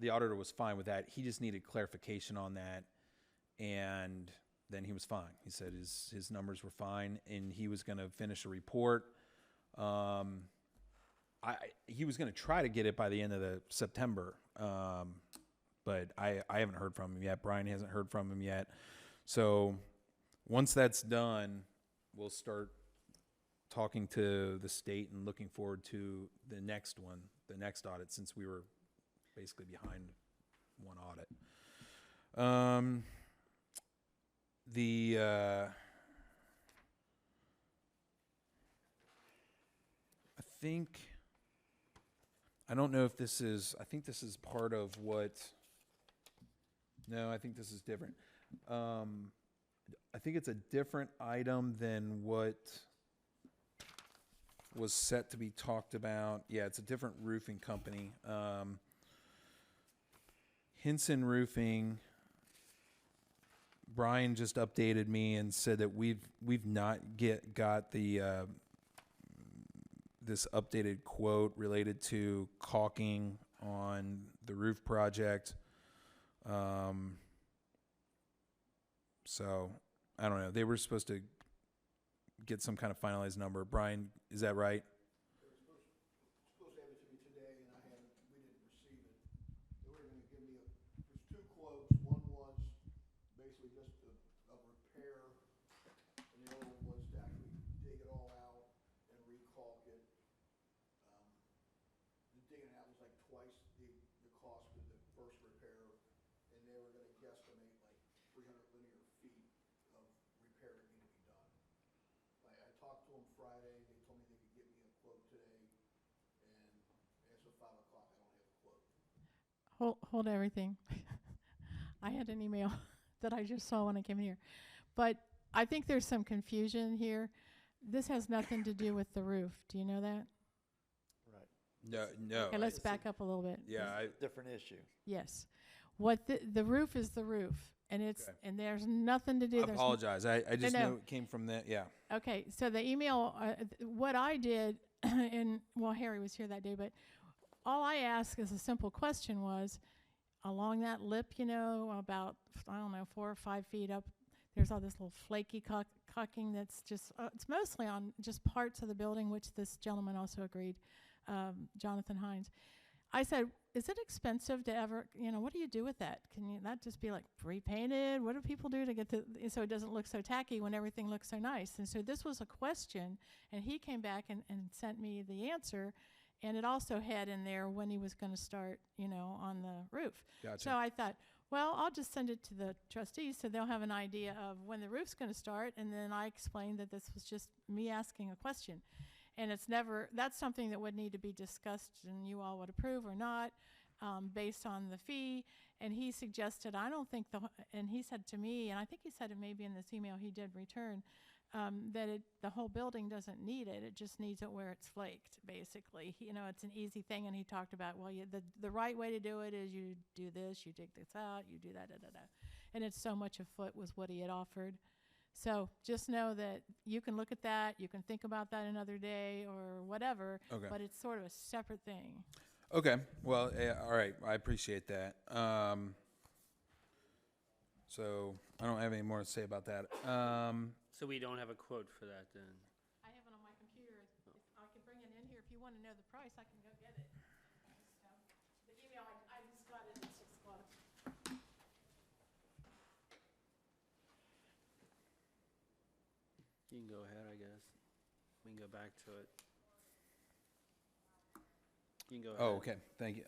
auditor was fine with that. He just needed clarification on that, and then he was fine. He said his numbers were fine, and he was going to finish a report. He was going to try to get it by the end of September, but I haven't heard from him yet. Brian hasn't heard from him yet. So once that's done, we'll start talking to the state and looking forward to the next audit, since we were basically behind one audit. I don't know if this is, I think this is part of what, no, I think this is different. I think it's a different item than what was set to be talked about. Yeah, it's a different roofing company. Hinson Roofing, Brian just updated me and said that we've not got the this updated quote related to caulking on the roof project. So I don't know. They were supposed to get some kind of finalized number. Brian, is that right? Supposed to have it to me today, and we didn't receive it. They were gonna give me there's two quotes. One was based basically just a repair, and the other one was to actually dig it all out and re-caulk it. The digging out was like twice the cost of the first repair, and they were gonna guesstimate like 300 linear feet of repair that needed to be done. I talked to them Friday, they told me they could get me a quote today, and as of 5 o'clock, I don't have a quote. Hold everything. I had an email that I just saw when I came here. But I think there's some confusion here. This has nothing to do with the roof. Do you know that? No. Okay, let's back up a little bit. Yeah, Different issue. Yes. What the roof is the roof, and it's Okay. and there's nothing to do. I apologize. I just No. knew it came from that. Yeah. Okay, so the email, what I did, and well, Harry was here that day, but all I asked as a simple question was, along that lip, you know, about, I don't know, 4 or 5 feet up, there's all this little flaky caulking that's just, it's mostly on just parts of the building, which this gentleman also agreed, Jonathan Hines. I said, is it expensive to ever, you know, what do you do with that? Can you that just be like repainted? What do people do to get so it doesn't look so tacky when everything looks so nice? And so this was a question, and he came back and sent me the answer, and it also had in there when he was going to start, you know, on the roof. Gotcha. So I thought, well, I'll just send it to the trustees so they'll have an idea of when the roof's going to start, and then I explained that this was just me asking a question. And that's something that would need to be discussed and you all would approve or not, based on the fee. And he suggested, I don't think and he said to me, and I think he said it maybe in this email he did return, that the whole building doesn't need it. It just needs it where it's flaked, basically. You know, it's an easy thing. And he talked about, well, the right way to do it is you do this, you dig this out, you do that, And it's so much a foot was what he had offered. So just know that you can look at that, you can think about that another day or whatever, Okay. but it's sort of a separate thing. Okay. Well, all right. I appreciate that. So I don't have any more to say about that. So we don't have a quote for that then? I have it on my computer. I can bring it in here. If you want to know the price, I can go get it. The email, I just got it at 6 o'clock. You can go ahead, I guess. We can go back to it. You can go ahead. Oh, okay. Thank you.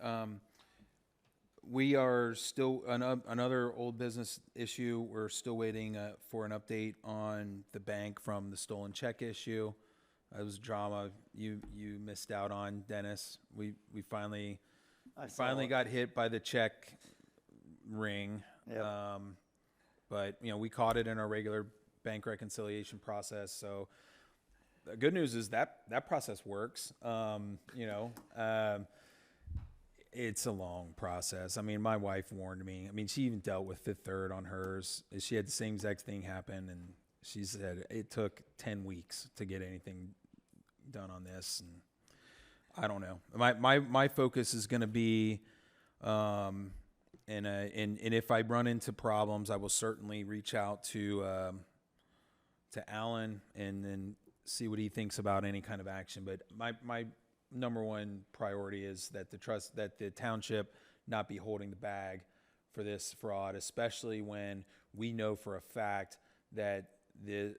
We are still, another old business issue, we're still waiting for an update on the bank from the stolen check issue. It was drama you missed out on, Dennis. We finally got hit by the check ring. Yep. But, you know, we caught it in our regular bank reconciliation process. So the good news is that process works. You know, it's a long process. I mean, my wife warned me. I mean, she even dealt with Fifth Third on hers. She had the same exact thing happen, and she said it took 10 weeks to get anything done on this. And I don't know. My focus is going to be, and if I run into problems, I will certainly reach out to Alan and then see what he thinks about any kind of action. But my number one priority is that the township not be holding the bag for this fraud, especially when we know for a fact that the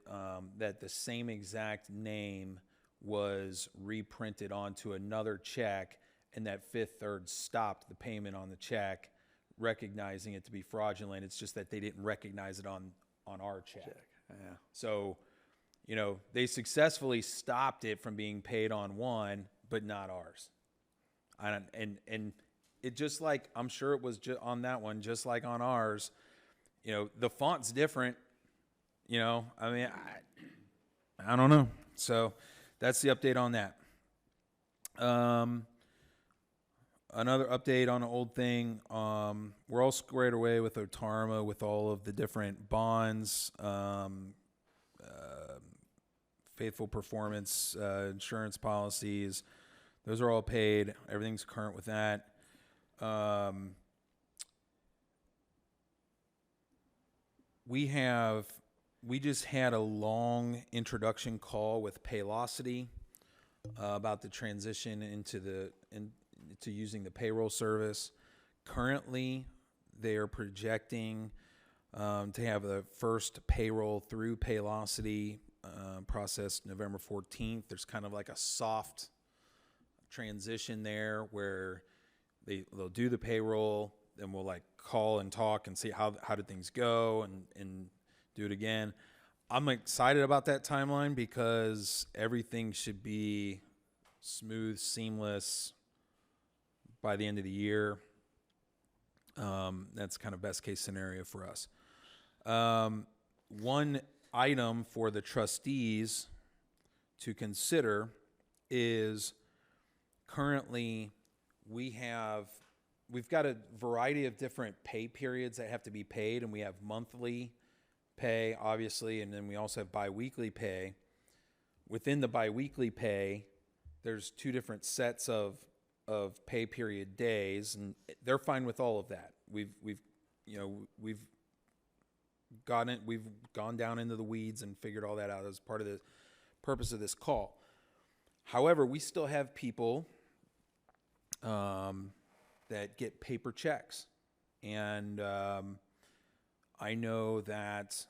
same exact name was reprinted onto another check, and that Fifth Third stopped the payment on the check, recognizing it to be fraudulent. It's just that they didn't recognize it on our check. Yeah. So, you know, they successfully stopped it from being paid on one, but not ours. And it just like, I'm sure it was on that one, just like on ours, you know, the font's different, you know, I mean, I don't know. So that's the update on that. Another update on an old thing. We're all squared away with Otarma with all of the different bonds, faithful performance, insurance policies. Those are all paid. Everything's current with that. We just had a long introduction call with Paylocity about the transition into using the payroll service. Currently, they are projecting to have the first payroll through Paylocity process November 14th. There's kind of like a soft transition there where they'll do the payroll, then we'll like call and talk and see how did things go and do it again. I'm excited about that timeline because everything should be smooth, seamless by the end of the year. That's kind of best case scenario for us. One item for the trustees to consider is currently we've got a variety of different pay periods that have to be paid, and we have monthly pay, obviously, and then we also have biweekly pay. Within the biweekly pay, there's two different sets of pay period days, and they're fine with all of that. We've gone down into the weeds and figured all that out as part of the purpose of this call. However, we still have people that get paper checks, and I know that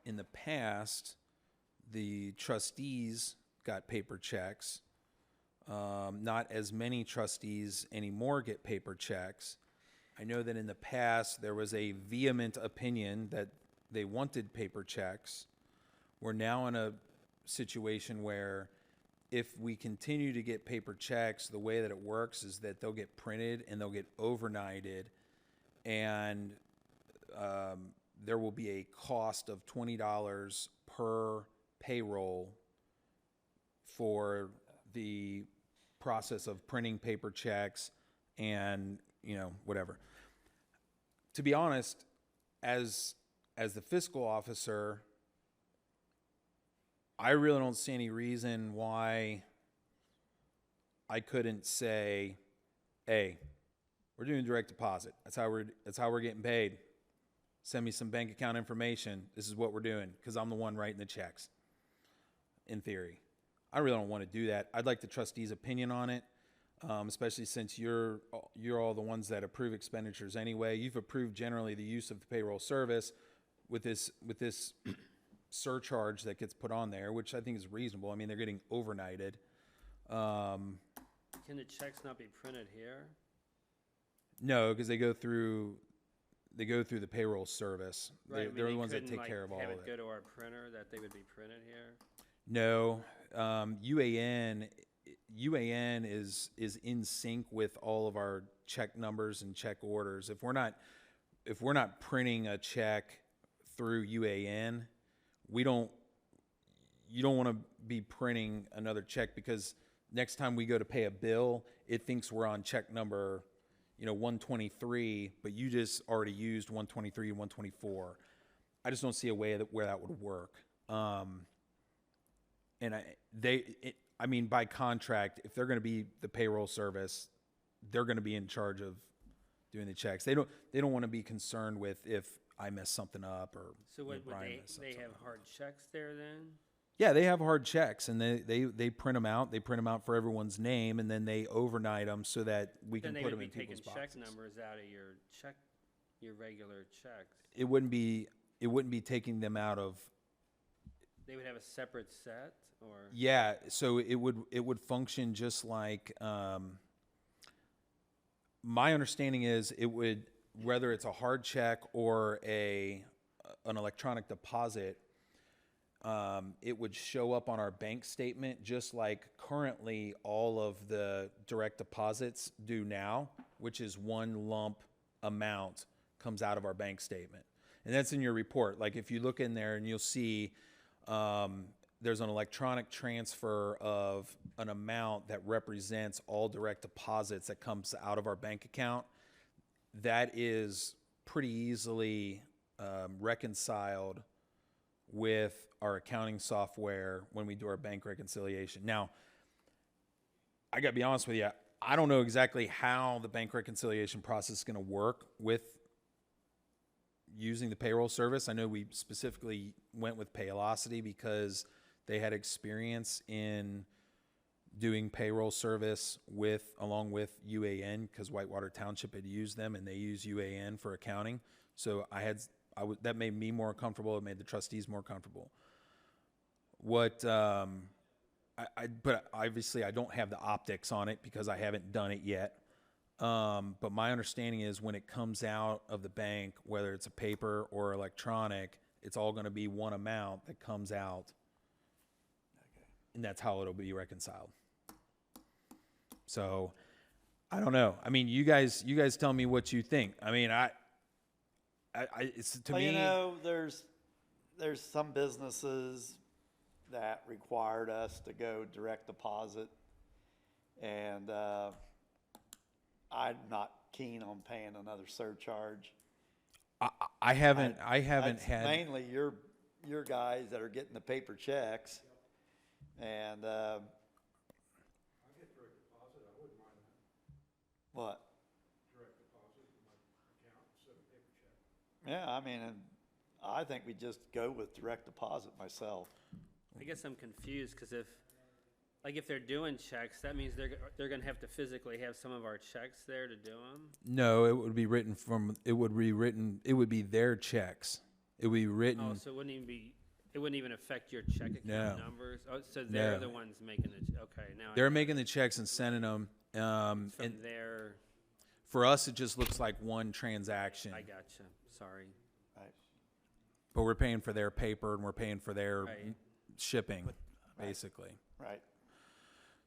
in the past the trustees got paper checks. Not as many trustees anymore get paper checks. I know that in the past there was a vehement opinion that they wanted paper checks. We're now in a situation where if we continue to get paper checks, the way that it works is that they'll get printed and they'll get overnighted, and there will be a cost of $20 per payroll for the process of printing paper checks and, whatever. To be honest, as the fiscal officer, I really don't see any reason why I couldn't say, hey, we're doing direct deposit. That's how we're getting paid. Send me some bank account information. This is what we're doing, because I'm the one writing the checks, in theory. I really don't want to do that. I'd like the trustees' opinion on it, especially since you're all the ones that approve expenditures anyway. You've approved generally the use of the payroll service with this surcharge that gets put on there, which I think is reasonable. I mean, they're getting overnighted. Can the checks not be printed here? No, because they go through the payroll service. Right, They're the ones that take care of all of have it. it go to our printer, that they would be printed here? No, UAN is in sync with all of our check numbers and check orders. If we're not printing a check through UAN, you don't want to be printing another check, because next time we go to pay a bill, it thinks we're on check number 123, but you just already used 123 and 124. I just don't see a way where that would work. And by contract, if they're going to be the payroll service, they're going to be in charge of doing the checks. They don't want to be concerned with if I mess something up or So what, would Brian they messed something have up. hard checks there then? Yeah, they have hard checks, and they print them out. They print them out for everyone's name, and then they overnight them so that we Then can they put would them be in people's taking boxes. check numbers out of your regular checks. It wouldn't be taking them out of. They would have a separate set, or? Yeah, so it would function just like, my understanding is it would, whether it's a hard check or an electronic deposit, it would show up on our bank statement just like currently all of the direct deposits do now, which is one lump amount comes out of our bank statement. And that's in your report. Like if you look in there and you'll see there's an electronic transfer of an amount that represents all direct deposits that comes out of our bank account. That is pretty easily reconciled with our accounting software when we do our bank reconciliation. Now, I gotta be honest with you, I don't know exactly how the bank reconciliation process is gonna work with using the payroll service. I know we specifically went with Paylocity because they had experience in doing payroll service along with UAN, because Whitewater Township had used them and they use UAN for accounting. So that made me more comfortable. It made the trustees more comfortable. But obviously I don't have the optics on it because I haven't done it yet. But my understanding is when it comes out of the bank, whether it's a paper or electronic, it's all going to be one amount that comes out. And that's how it'll be reconciled. So I don't know. I mean, you guys tell me what you think. I mean, it's to Well, me. you know, there's some businesses that required us to go direct deposit, and I'm not keen on paying another surcharge. I haven't That's had. mainly your guys that are getting the paper checks, and what? Yeah, I mean, and I think we just go with direct deposit myself. I guess I'm confused because if they're doing checks, that means they're gonna have to physically have some of our checks there to do them. No, it would be written from. It would be their checks. It would be written. Oh, so it wouldn't even affect your check account No. numbers. Oh, so they're No. the ones making it. Okay, now They're making the checks and sending them. from And their. for us, it just looks like one transaction. I gotcha. Sorry. Right. But we're paying for their paper and we're paying for their Right. shipping, basically. Right.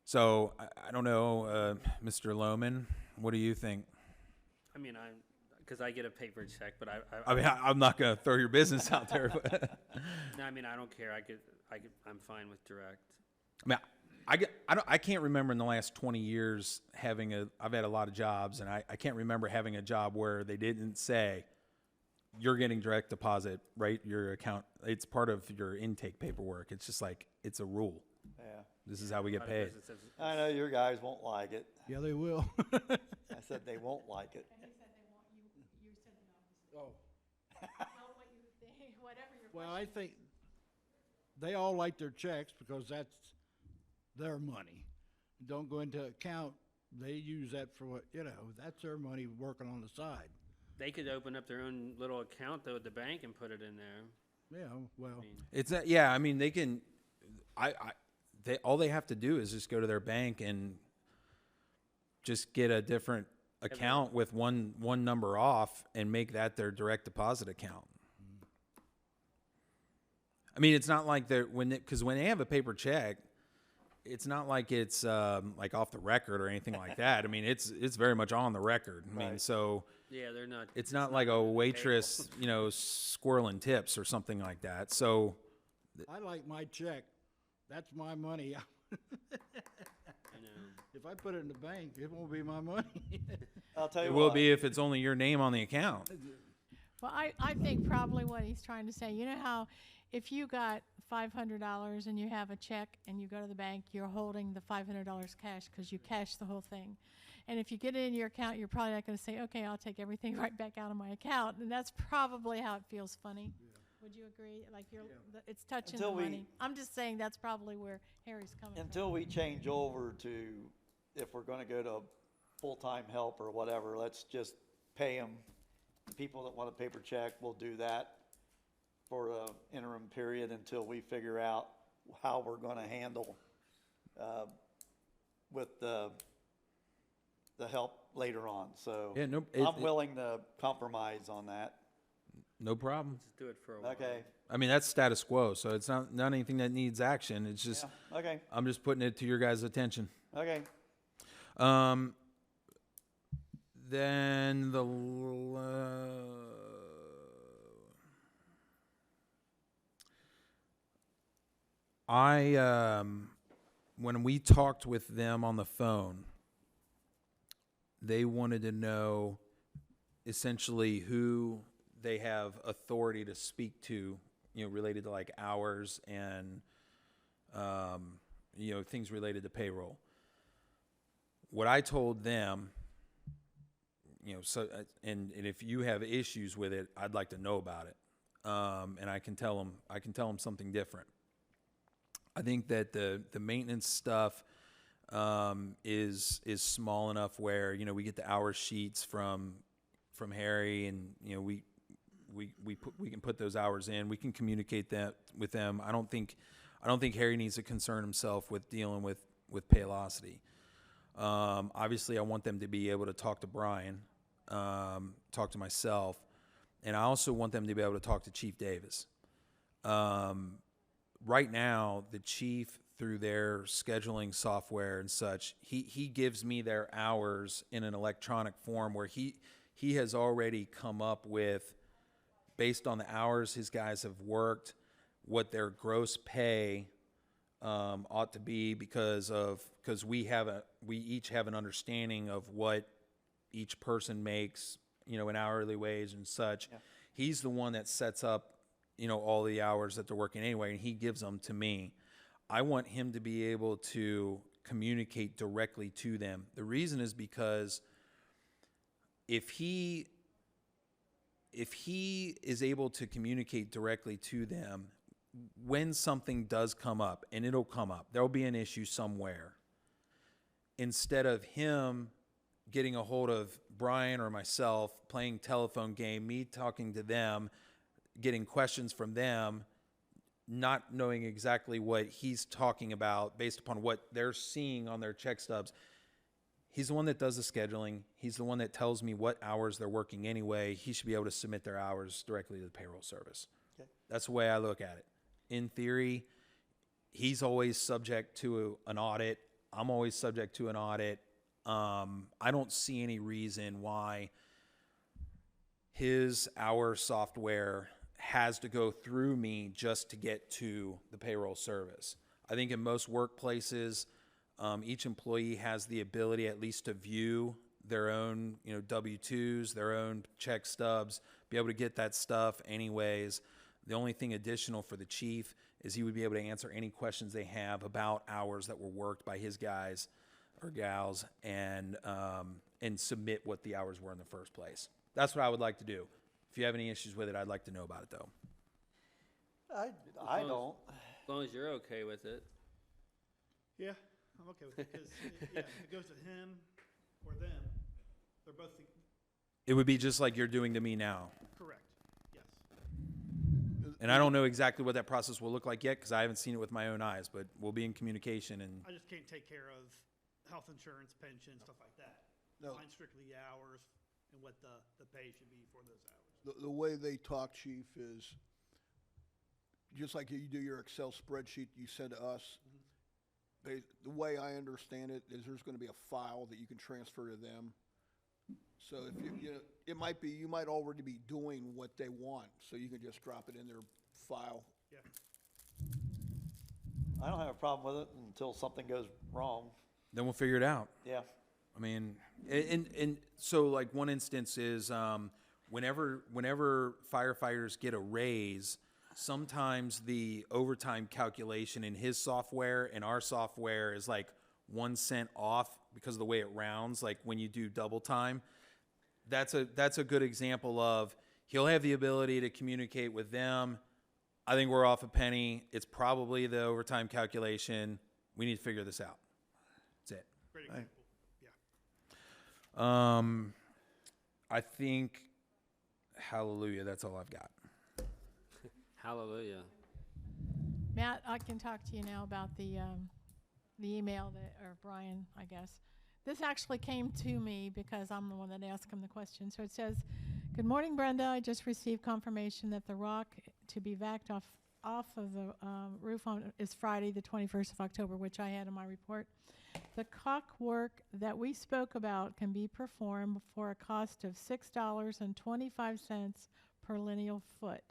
So I don't know, Mr. Lohman, what do you think? I mean, because I get a paper check, but I mean, I'm not going to throw your business out there, but no, I mean, I don't care. I'm fine with direct. I mean, I can't remember in the last 20 years I've had a lot of jobs, and I can't remember having a job where they didn't say, you're getting direct deposit, right? Your account, it's part of your intake paperwork. It's just like, it's a rule. Yeah. This is how we A get lot of paid. businesses- I know your guys won't like it. Yeah, they will. I said they won't like it. And he said they want, you said the opposite. Oh, Tell what you think, whatever your well, I think they all like their checks because that's their money. Don't go into account. They use that for what, that's their money working on the side. They could open up their own little account though at the bank and put it in there. Yeah, well, I mean, It's that, yeah. I mean, they can. All they have to do is just go to their bank and just get a different account with one number off and make that their direct deposit account. I mean, it's not like because when they have a paper check, it's not like it's like off the record or anything like that. I mean, it's very much on the record. I mean, Right. so. yeah, they're not. It's not like a waitress, squirreling tips or something like that. So, I like my check. That's my money. I know. If I put it in the bank, it won't be my money. I'll tell you it what. will be if it's only your name on the account. Well, I think probably what he's trying to say, you know how if you got $500 and you have a check and you go to the bank, you're holding the $500 cash because you cash the whole thing. And if you get it in your account, you're probably not going to say, okay, I'll take everything right back out of my account. And that's probably how it feels funny. Would you agree? Like it's touching Until the we- money. I'm just saying that's probably where Harry's coming from. Until we change over to, if we're gonna go to full-time help or whatever, let's just pay them. The people that want a paper check, we'll do that for a interim period until we figure out how we're gonna handle, with the help later on. So Yeah, no, I'm willing to compromise on that. no problem. Just do it for a while. Okay, I mean, that's status quo, so it's not anything that needs action. It's just, yeah, okay, I'm just putting it to your guys' attention. okay. Then when we talked with them on the phone, they wanted to know essentially who they have authority to speak to, related to like hours and, things related to payroll. What I told them, and if you have issues with it, I'd like to know about it. And I can tell them something different. I think that the maintenance stuff, is small enough where, you know, we get the hour sheets from Harry, and, you know, we can put those hours in. We can communicate that with them. I don't think Harry needs to concern himself with dealing with Paylocity. Obviously, I want them to be able to talk to Brian, talk to myself, and I also want them to be able to talk to Chief Davis. Right now, the chief, through their scheduling software and such, he gives me their hours in an electronic form where he has already come up with, based on the hours his guys have worked, what their gross pay ought to be, because we each have an understanding of what each person makes, you know, an hourly wage and such. Yeah. He's the one that sets up, you know, all the hours that they're working anyway, and he gives them to me. I want him to be able to communicate directly to them. The reason is because if he is able to communicate directly to them, when something does come up, and it'll come up, there'll be an issue somewhere, instead of him getting a hold of Brian or myself, playing telephone game, me talking to them, getting questions from them, not knowing exactly what he's talking about based upon what they're seeing on their check stubs. He's the one that does the scheduling. He's the one that tells me what hours they're working anyway. He should be able to submit their hours directly to the payroll service. Okay. That's the way I look at it. In theory, he's always subject to an audit. I'm always subject to an audit. I don't see any reason why his hour software has to go through me just to get to the payroll service. I think in most workplaces, each employee has the ability at least to view their own, you know, W-2s, their own check stubs, be able to get that stuff anyways. The only thing additional for the chief is he would be able to answer any questions they have about hours that were worked by his guys or gals, and submit what the hours were in the first place. That's what I would like to do. If you have any issues with it, I'd like to know about it, though. I don't. As long as you're okay with it. Yeah, I'm okay with it, because, yeah, if it goes to him or them, they're both It would be just like you're doing to me now. correct, yes. And I don't know exactly what that process will look like yet, because I haven't seen it with my own eyes, but we'll be in communication. And I just can't take care of health insurance, pension, stuff like that. No. Mine strictly the hours and what the pay should be for those hours. The way they talk, chief, is just like you do your Excel spreadsheet you send to us. The way I understand it is there's going to be a file that you can transfer to them. So if you know, it might be, you might already be doing what they want, so you can just drop it in their file. Yeah. I don't have a problem with it until something goes wrong. then we'll figure it out. Yeah. I mean, and so like one instance is whenever firefighters get a raise, sometimes the overtime calculation in his software and our software is like 1 cent off because of the way it rounds. Like when you do double time, that's a good example of he'll have the ability to communicate with them. I think we're off a penny. It's probably the overtime calculation. We need to figure this out. That's it. Great example. Yeah. I think, hallelujah, that's all I've got. Hallelujah. Matt, I can talk to you now about the email that, or Brian, I guess. This actually came to me because I'm the one that asked him the question. So it says, "Good morning, Brenda. I just received confirmation that the rock to be vacked off of the roof is Friday, the 21st of October, which I had in my report. The caulk work that we spoke about can be performed for a cost of $6.25 per lineal foot.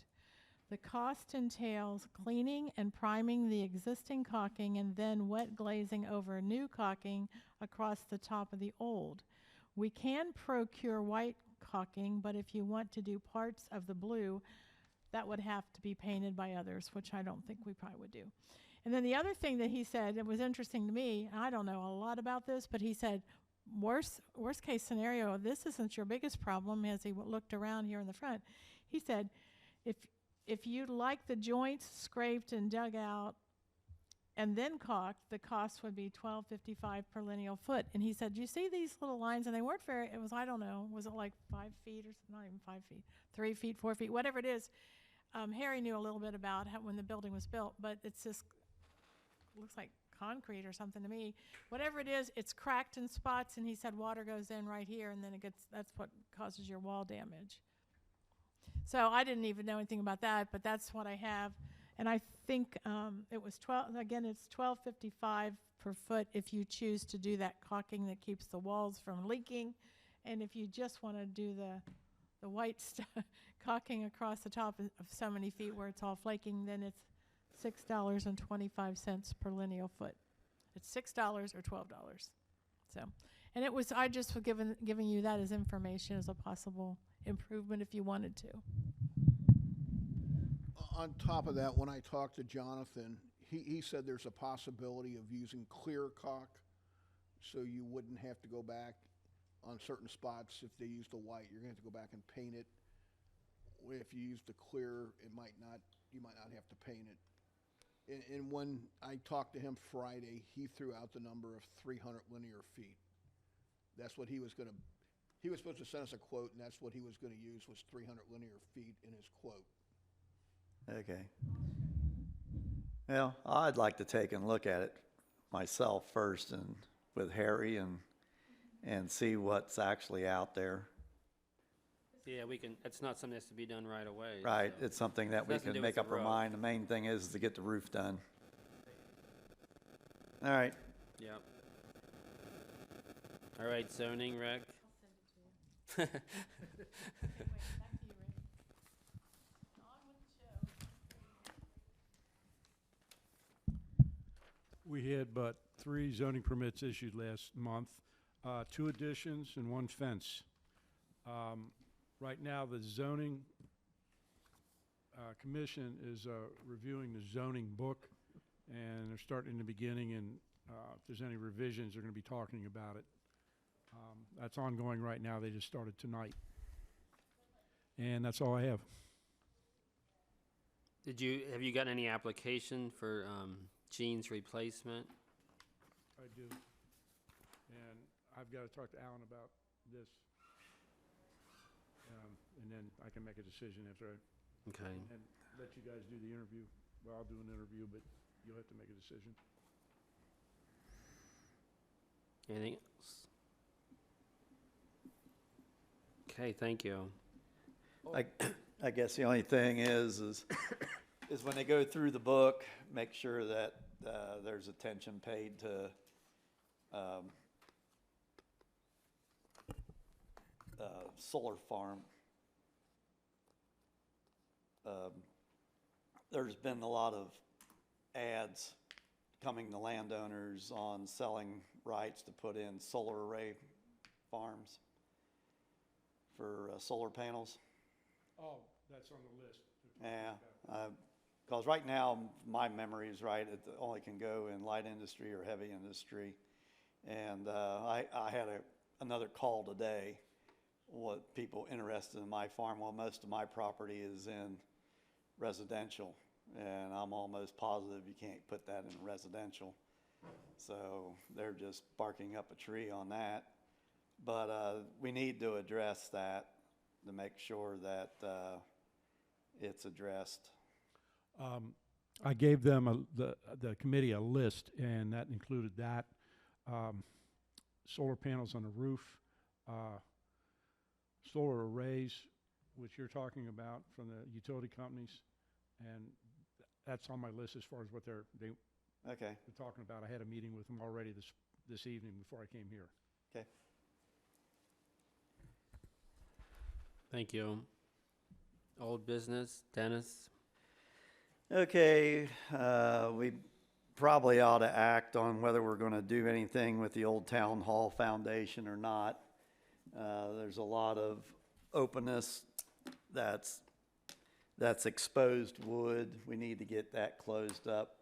The cost entails cleaning and priming the existing caulking and then wet glazing over new caulking across the top of the old. We can procure white caulking, but if you want to do parts of the blue, that would have to be painted by others, which I don't think we probably would do." And then the other thing that he said, it was interesting to me, and I don't know a lot about this, but he said, worst case scenario, this isn't your biggest problem, as he looked around here in the front. He said, if you'd like the joints scraped and dug out and then caulked, the cost would be $12.55 per lineal foot. And he said, "You see these little lines?" And they weren't very. It was, I don't know, was it like 5 feet or not even 5 feet, 3 feet, 4 feet, whatever it is. Harry knew a little bit about how, when the building was built, but it's just looks like concrete or something to me. Whatever it is, it's cracked in spots, and he said water goes in right here, and then it gets. That's what causes your wall damage. So I didn't even know anything about that, but that's what I have. And I think it was 12, again, it's $12.55 per foot if you choose to do that caulking that keeps the walls from leaking. And if you just want to do the white caulking across the top of so many feet where it's all flaking, then it's $6.25 per lineal foot. It's $6 or $12. So, and it was, I just was giving you that as information as a possible improvement if you wanted to. On top of that, when I talked to Jonathan, he said there's a possibility of using clear caulk, so you wouldn't have to go back on certain spots. If they use the white, you're gonna have to go back and paint it. If you use the clear, you might not have to paint it. And when I talked to him Friday, he threw out the number of 300 linear feet. That's what he was supposed to send us a quote, and that's what he was gonna use, was 300 linear feet in his quote. Okay. Well, I'd like to take and look at it myself first, and with Harry, and see what's actually out there. Yeah, we can, it's not something that's to be done right away. Right, so. it's something that we Nothing to can do make with up the our roof. mind. The main thing is to get the roof done. All right. Yep. All right, zoning rec. We had but 3 zoning permits issued last month, 2 additions and 1 fence. Right now, the zoning commission is reviewing the zoning book, and they're starting in the beginning, and if there's any revisions, they're going to be talking about it. That's ongoing right now. They just started tonight. And that's all I have. Have you gotten any application for Gene's replacement? I do. And I've got to talk to Alan about this. And then I can make a decision after I Okay. and let you guys do the interview. Well, I'll do an interview, but you'll have to make a decision. Anything else? Okay, thank you. I guess the only thing is when they go through the book, make sure that there's attention paid to solar farm. There's been a lot of ads coming to landowners on selling rights to put in solar array farms for solar panels. Oh, that's on the list. Yeah, because right now, my memory is right, it only can go in light industry or heavy industry. And I had another call today, what people interested in my farm. Well, most of my property is in residential, and I'm almost positive you can't put that in residential. So they're just barking up a tree on that. But we need to address that to make sure that it's addressed. I gave them the committee a list, and that included that, solar panels on the roof, solar arrays, which you're talking about from the utility companies, and that's on my list as far as what they're talking about. I had a meeting with them already this evening before I came here. Okay. Thank you. Old business, Dennis? Okay, we probably ought to act on whether we're going to do anything with the Old Town Hall Foundation or not. There's a lot of openness that's exposed wood. We need to get that closed up.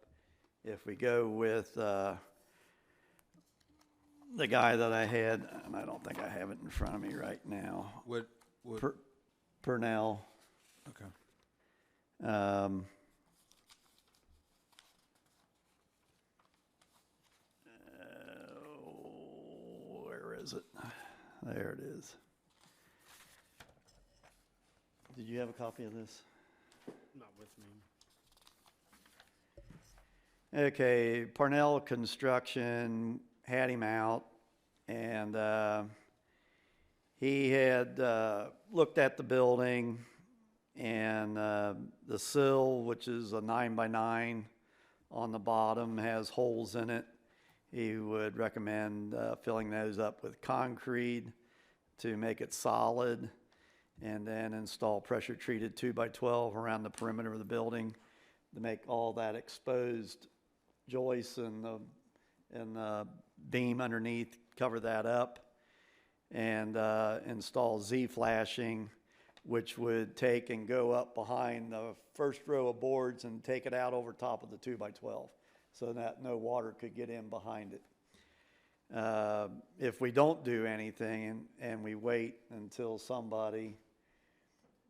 If we go with the guy that I had, and I don't think I have it in front of me right now. What? Purnell. Okay. is it? There it is. Did you have a copy of this? Not with me. Okay, Parnell Construction had him out, and he had looked at the building, and the sill, which is a 9x9 on the bottom, has holes in it. He would recommend filling those up with concrete to make it solid, and then install pressure-treated 2x12 around the perimeter of the building to make all that exposed joists and the beam underneath, cover that up, and install Z-flashing, which would take and go up behind the first row of boards and take it out over top of the 2x12 so that no water could get in behind it. If we don't do anything and we wait until somebody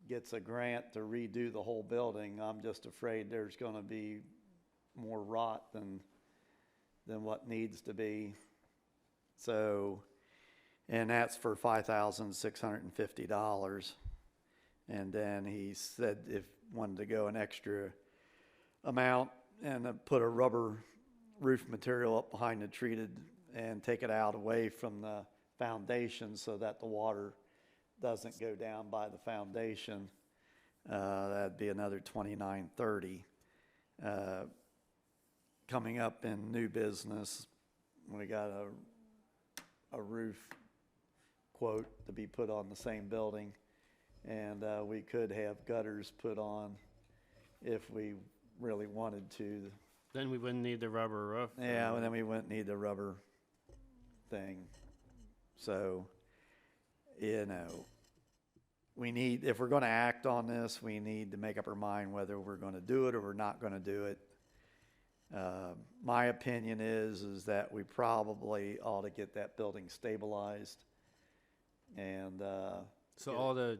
gets a grant to redo the whole building, I'm just afraid there's going to be more rot than what needs to be. So, and that's for $5,650. And then he said if wanted to go an extra amount and put a rubber roof material up behind the treated and take it out away from the foundation so that the water doesn't go down by the foundation, that'd be another $2,930. Coming up in new business, we got a roof quote to be put on the same building, and we could have gutters put on if we really wanted to. Then we wouldn't need the rubber roof. Yeah, and then we wouldn't need the rubber thing. So, you know, we need, if we're going to act on this, we need to make up our mind whether we're going to do it or we're not going to do it. My opinion is that we probably ought to get that building stabilized, and So all the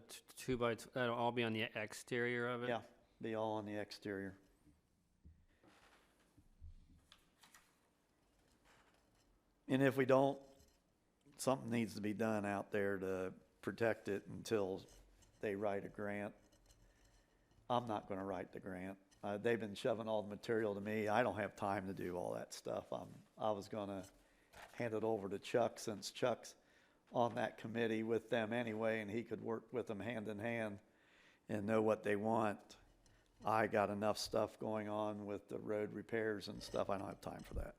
that'll all be on the exterior of it? yeah, be all on the exterior. And if we don't, something needs to be done out there to protect it until they write a grant. I'm not going to write the grant. They've been shoving all the material to me. I don't have time to do all that stuff. I was going to hand it over to Chuck, since Chuck's on that committee with them anyway, and he could work with them hand in hand and know what they want. I got enough stuff going on with the road repairs and stuff. I don't have time for that.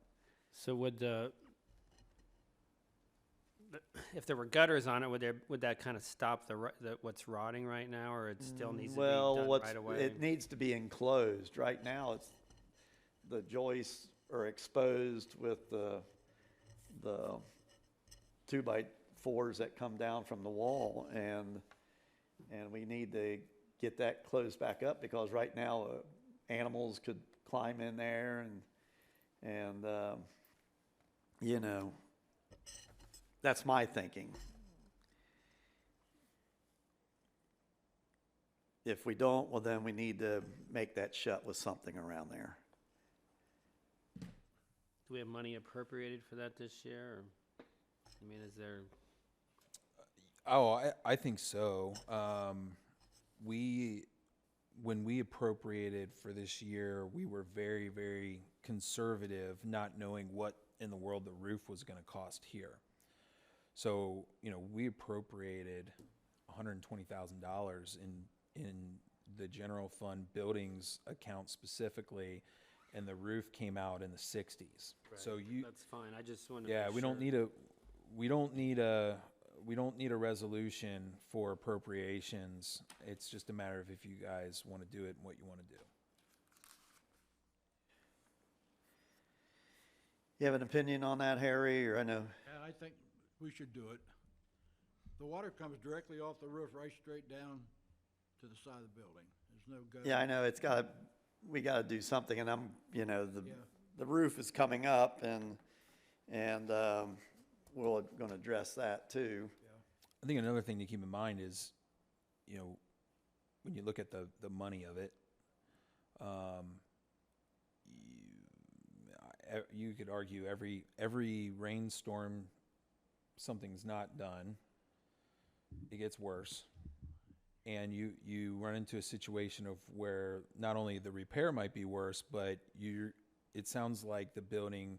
So would if there were gutters on it, would that kind of stop what's rotting right now, or it still needs to be done right away? It needs to be enclosed. Right now, it's the joists are exposed with the 2x4s that come down from the wall, and we need to get that closed back up, because right now animals could climb in there, and you know, that's my thinking. If we don't, well, then we need to make that shut with something around there. Do we have money appropriated for that this year? Or, I mean, is there? Oh, I think so. When we appropriated for this year, we were very, very conservative, not knowing what in the world the roof was going to cost here. So, you know, we appropriated $120,000 in the general fund buildings account specifically, and the roof came out in the 60s. Right. So That's fine. I just wanted. yeah, to we don't need a resolution for appropriations. It's just a matter of if you guys want to do it and what you want to do. You have an opinion on that, Harry? Or I know. Yeah, I think we should do it. The water comes directly off the roof, right straight down to the side of the building. There's no gutter. Yeah, I know. We got to do something, and you know, Yeah. the roof is coming up, and we're going to address that too. I think another thing to keep in mind is, you know, when you look at the money of it, you could argue every rainstorm something's not done, it gets worse. And you run into a situation of where not only the repair might be worse, but it sounds like the building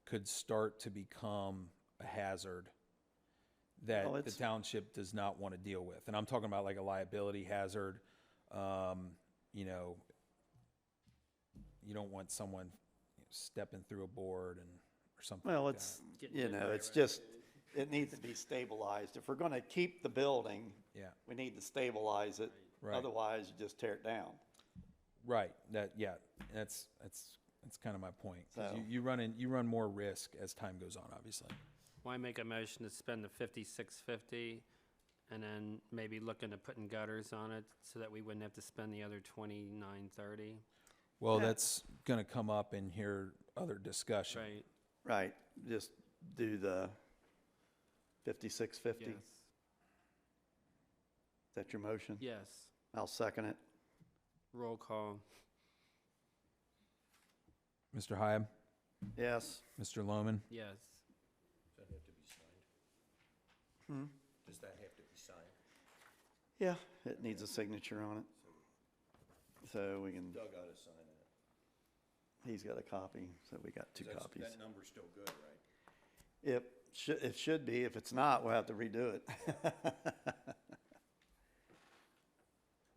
could start to become a hazard that Oh, the it's- township does not want to deal with. And I'm talking about like a liability hazard. You know, you don't want someone stepping through a board or something Well, like it's, Getting you hit know, by a it's wreck. just, it needs to be stabilized. If we're gonna keep the building, that. Yeah. we need to stabilize it. Right. Otherwise, you just tear it down. Right. That's kind of my point. 'Cause So- you run more risk as time goes on, obviously. Why make a motion to spend the 5650 and then maybe look into putting gutters on it so that we wouldn't have to spend the other 2930? Well, Yeah. that's going to come up in here other discussion. Right, Right, just do the 5650. yes, Is that your motion? yes. I'll second it. Roll call. Mr. Hyam, Yes. Mr. Lohman, Yes. Does that have to be signed? Hmm? Does that have to be signed? Yeah, it needs a signature on it. So we can, Doug ought to sign it. he's got a copy, so we got two copies. That number's still good, right? It should be. If it's not, we'll have to redo it.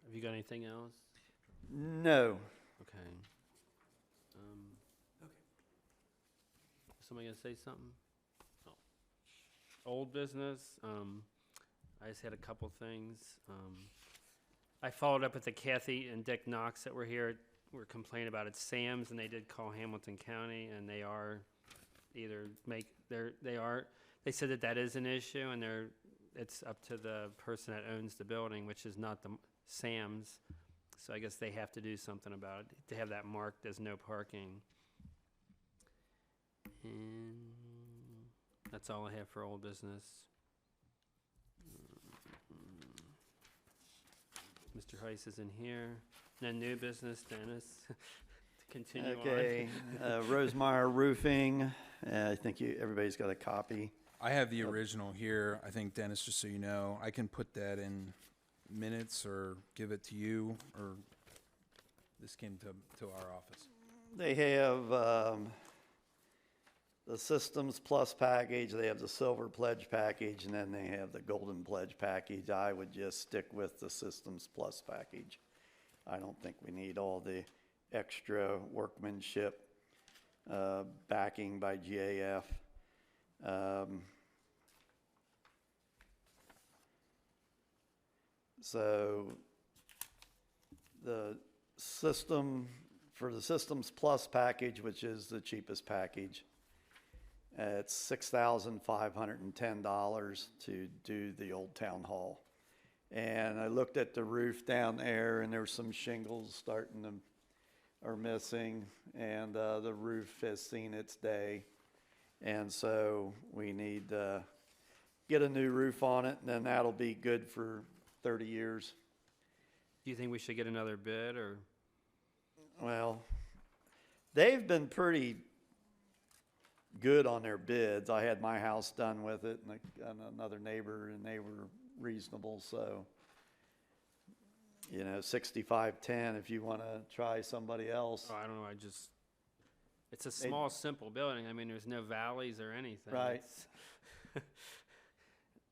Have you got anything else? No. Okay. Somebody gonna say something? Oh. Old business, I just had a couple things. I followed up with the Kathy and Dick Knox that were here, were complaining about it, Sam's, and they did call Hamilton County, and they are either they said that that is an issue, and it's up to the person that owns the building, which is not the Sam's. So I guess they have to do something about it, to have that marked as no parking. And that's all I have for old business. Mr. Heiss is in here. And then new business, Dennis, to continue on. Okay, Rosemeyer Roofing, I think everybody's got a copy. I have the original here. I think, Dennis, just so you know, I can put that in minutes or give it to you, or this came to our office. They have the Systems Plus package, they have the Silver Pledge package, and then they have the Golden Pledge package. I would just stick with the Systems Plus package. I don't think we need all the extra workmanship, backing by GAF. So the system, for the Systems Plus package, which is the cheapest package, it's $6,510 to do the old town hall. And I looked at the roof down there, and there were some shingles are missing, and the roof has seen its day. And so we need to get a new roof on it, and then that'll be good for 30 years. Do you think we should get another bid, or? Well, they've been pretty good on their bids. I had my house done with it, and another neighbor, and they were reasonable, so, 6510 if you want to try somebody else. Oh, I don't know, it's a small, simple building. I mean, there's no valleys or anything. Right. It's-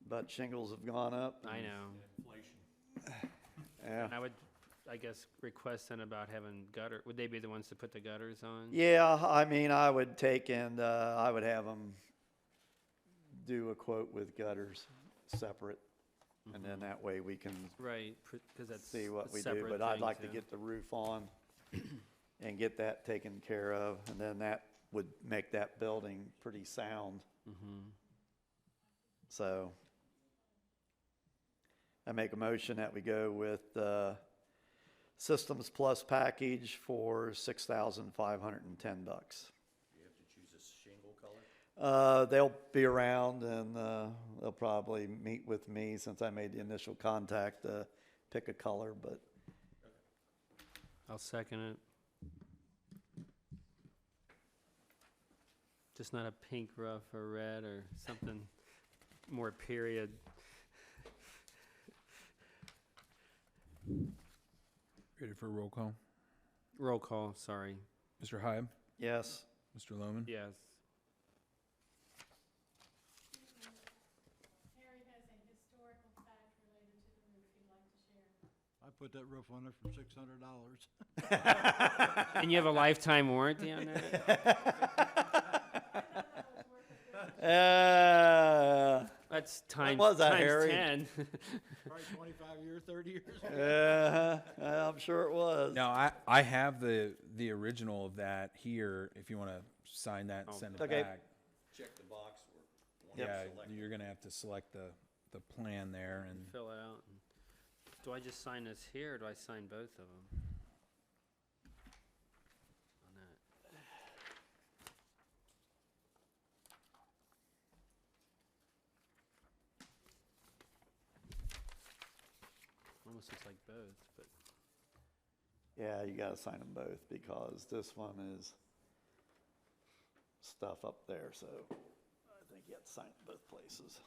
But shingles have gone up. I know. Yeah. And I would, I guess, request then about having would they be the ones to put the gutters on? Yeah, I mean, I would take and, I would have them do a quote with gutters separate. And then that way we can Right, because that's see what a we do, separate but I'd thing, like to too. get the roof on and get that taken care of, and then that would make that building pretty sound. So I make a motion that we go with the Systems Plus package for $6,510. You have to choose a shingle color? They'll be around, and they'll probably meet with me since I made the initial contact, pick a color, but I'll second it. Just not a pink roof or red or something more period. Ready for a roll call? Roll call, sorry. Mr. Hyde? Yes. Mr. Lohman? Yes. Harry has a historical fact related to the roof he'd like to share. I put that roof on there for $600. And you have a lifetime warranty on that? That's times, was that, times Harry? 10. Probably 25 years, 30 years. I'm sure it was. Now, I have the original of that here, if you want to sign that and send it Okay. back. Check the box where one Yeah, is selected. you're going to have to select the plan there, and Fill it out. Do I just sign this here, or do I sign both of them? On that. Almost looks like both, but Yeah, you gotta sign them both because this one is stuff up there, so I think you have to sign it both places.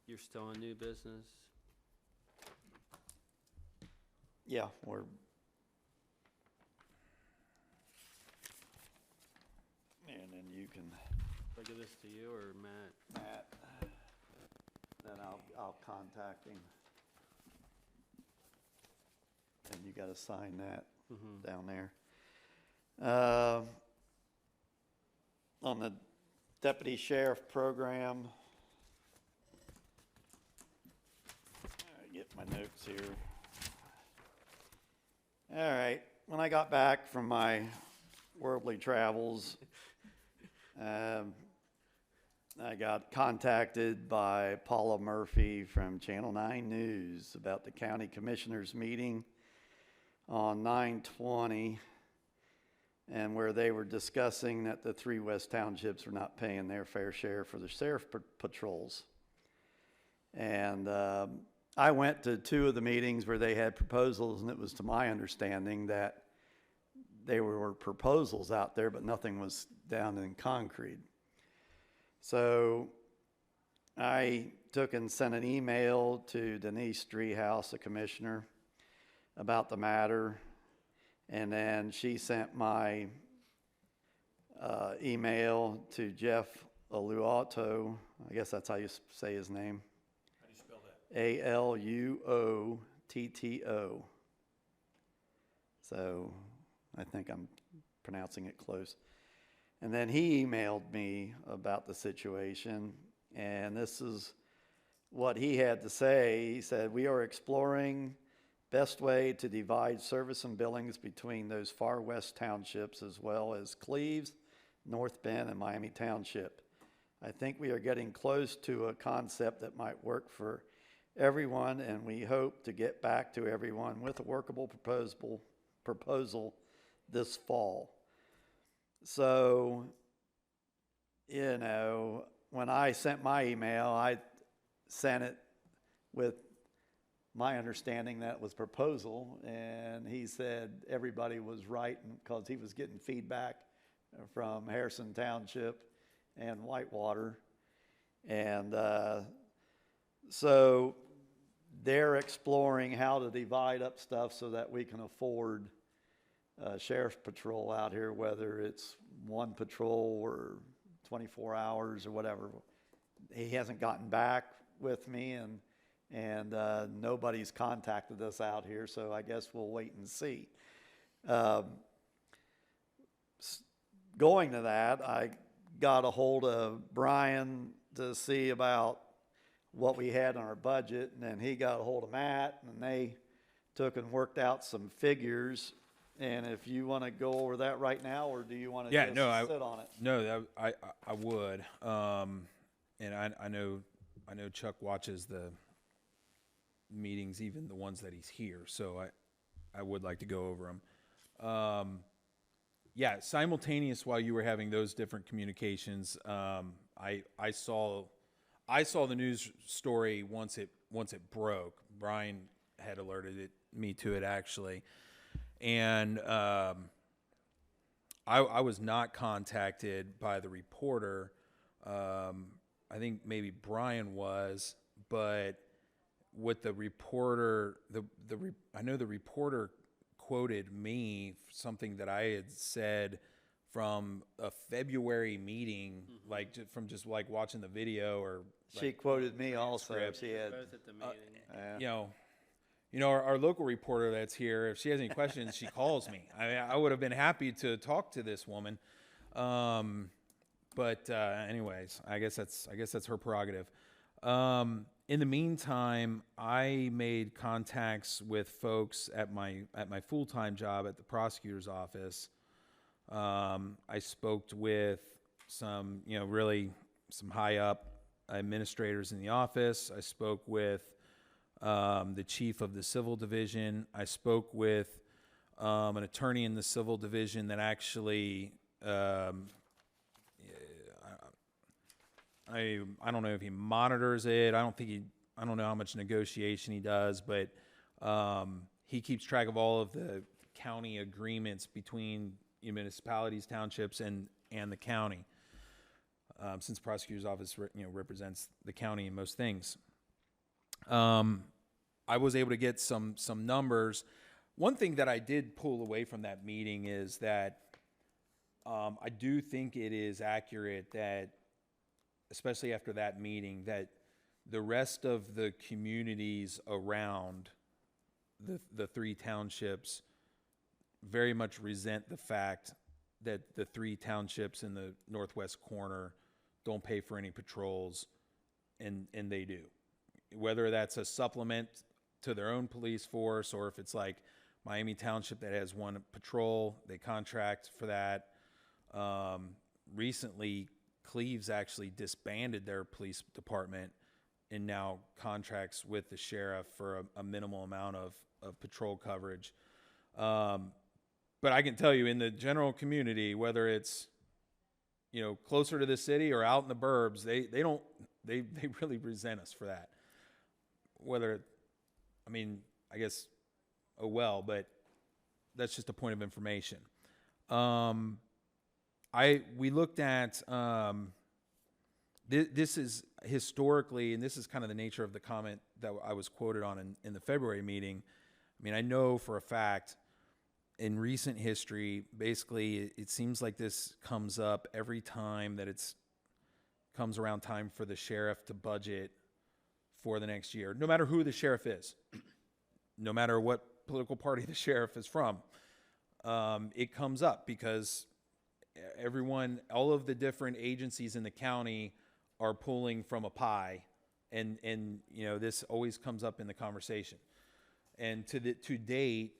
you're still in new business? Yeah, and then you can, Do I give this to you or Matt? Matt, then I'll contact him. And you gotta sign that down there. On the deputy sheriff program, I get my notes here. All right, when I got back from my worldly travels, I got contacted by Paula Murphy from Channel 9 News about the county commissioners meeting on 9/20, and where they were discussing that the 3 West Townships were not paying their fair share for the sheriff patrols. And I went to 2 of the meetings where they had proposals, and it was to my understanding that there were proposals out there, but nothing was down in concrete. So I took and sent an email to Denise Driehaus, the commissioner, about the matter. And then she sent my email to Jeff Aluotto. I guess that's how you say his name. How do you spell that? Aluotto. So I think I'm pronouncing it close. And then he emailed me about the situation, and this is what he had to say. He said, "We are exploring best way to divide service and billings between those far west townships as well as Cleves, North Bend, and Miami Township. I think we are getting close to a concept that might work for everyone, and we hope to get back to everyone with a workable proposal this fall." So, you know, when I sent my email, I sent it with my understanding that it was proposal, and he said everybody was right because he was getting feedback from Harrison Township and Whitewater. And so they're exploring how to divide up stuff so that we can afford sheriff's patrol out here, whether it's 1 patrol or 24 hours or whatever. He hasn't gotten back with me, and nobody's contacted us out here, so I guess we'll wait and see. Going to that, I got a hold of Brian to see about what we had in our budget, and then he got a hold of Matt, and they took and worked out some figures. And if you want to go over that right now, or do you want to Yeah, just no, sit on it? No, I would. And I know Chuck watches the meetings, even the ones that he's here, so I would like to go over them. Yeah, simultaneous while you were having those different communications, I saw the news story once it broke. Brian had alerted me to it actually. And I was not contacted by the reporter I think maybe Brian was, but what the reporter, I know the reporter quoted me something that I had said from a February meeting, like from just like watching the video or. She quoted me also. transcript. She had, Both at the meeting. You know, our local reporter that's here, if she has any questions, she calls me. I would have been happy to talk to this woman. But anyways, I guess that's her prerogative. In the meantime, I made contacts with folks at my full-time job at the prosecutor's office. I spoke with some, really some high up administrators in the office. I spoke with the chief of the civil division. I spoke with an attorney in the civil division that actually, I don't know if he monitors it. I don't know how much negotiation he does, but he keeps track of all of the county agreements between municipalities, townships, and the county. Since prosecutor's office, represents the county in most things. I was able to get some numbers. One thing that I did pull away from that meeting is that I do think it is accurate that, especially after that meeting, that the rest of the communities around the three townships very much resent the fact that the three townships in the northwest corner don't pay for any patrols, and they do. Whether that's a supplement to their own police force, or if it's like Miami Township that has one patrol, they contract for that. Recently, Cleves actually disbanded their police department and now contracts with the sheriff for a minimal amount of patrol coverage. But I can tell you, in the general community, whether it's closer to the city or out in the burbs, they really resent us for that. I guess, oh well, but that's just a point of information. We looked at, this is historically, and this is kind of the nature of the comment that I was quoted on in the February meeting. I know for a fact, in recent history, basically, it seems like this comes up every time that comes around time for the sheriff to budget for the next year, no matter who the sheriff is, no matter what political party the sheriff is from. It comes up because all of the different agencies in the county are pulling from a pie, and this always comes up in the conversation. And to date,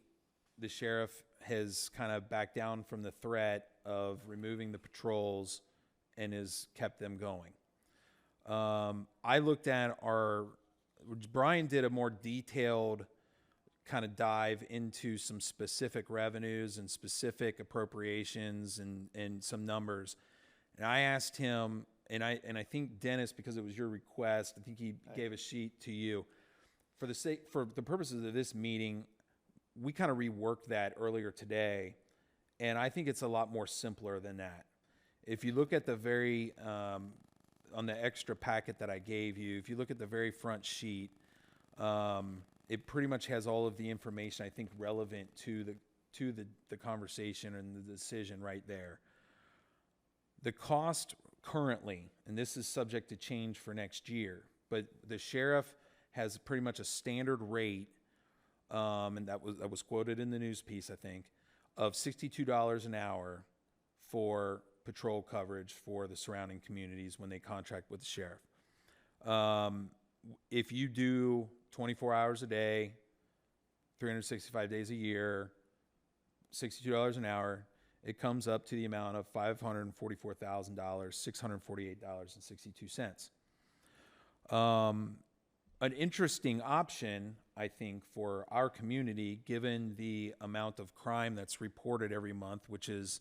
the sheriff has kind of backed down from the threat of removing the patrols and has kept them going. I looked at Brian did a more detailed kind of dive into some specific revenues and specific appropriations and some numbers. And I asked him, and I think Dennis, because it was your request, I think he gave a sheet to you. For the purposes of this meeting, we kind of reworked that earlier today, and I think it's a lot more simpler than that. If you look at the on the extra packet that I gave you, if you look at the very front sheet, it pretty much has all of the information I think relevant to the conversation and the decision right there. The cost currently, and this is subject to change for next year, but the sheriff has pretty much a standard rate, and that was quoted in the news piece, I think, of $62 an hour for patrol coverage for the surrounding communities when they contract with the sheriff. If you do 24 hours a day, 365 days a year, $62 an hour, it comes up to the amount of $544,000, $648.62. An interesting option, I think, for our community, given the amount of crime that's reported every month, which is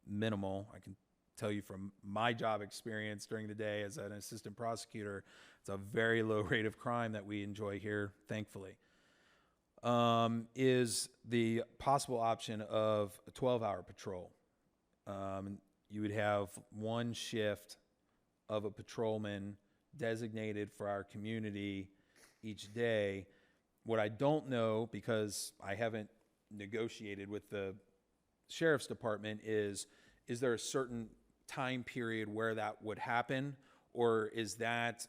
minimal. I can tell you from my job experience during the day as an assistant prosecutor, it's a very low rate of crime that we enjoy here, thankfully, is the possible option of a 12-hour patrol. You would have one shift of a patrolman designated for our community each day. What I don't know, because I haven't negotiated with the sheriff's department, is there a certain time period where that would happen, or is that,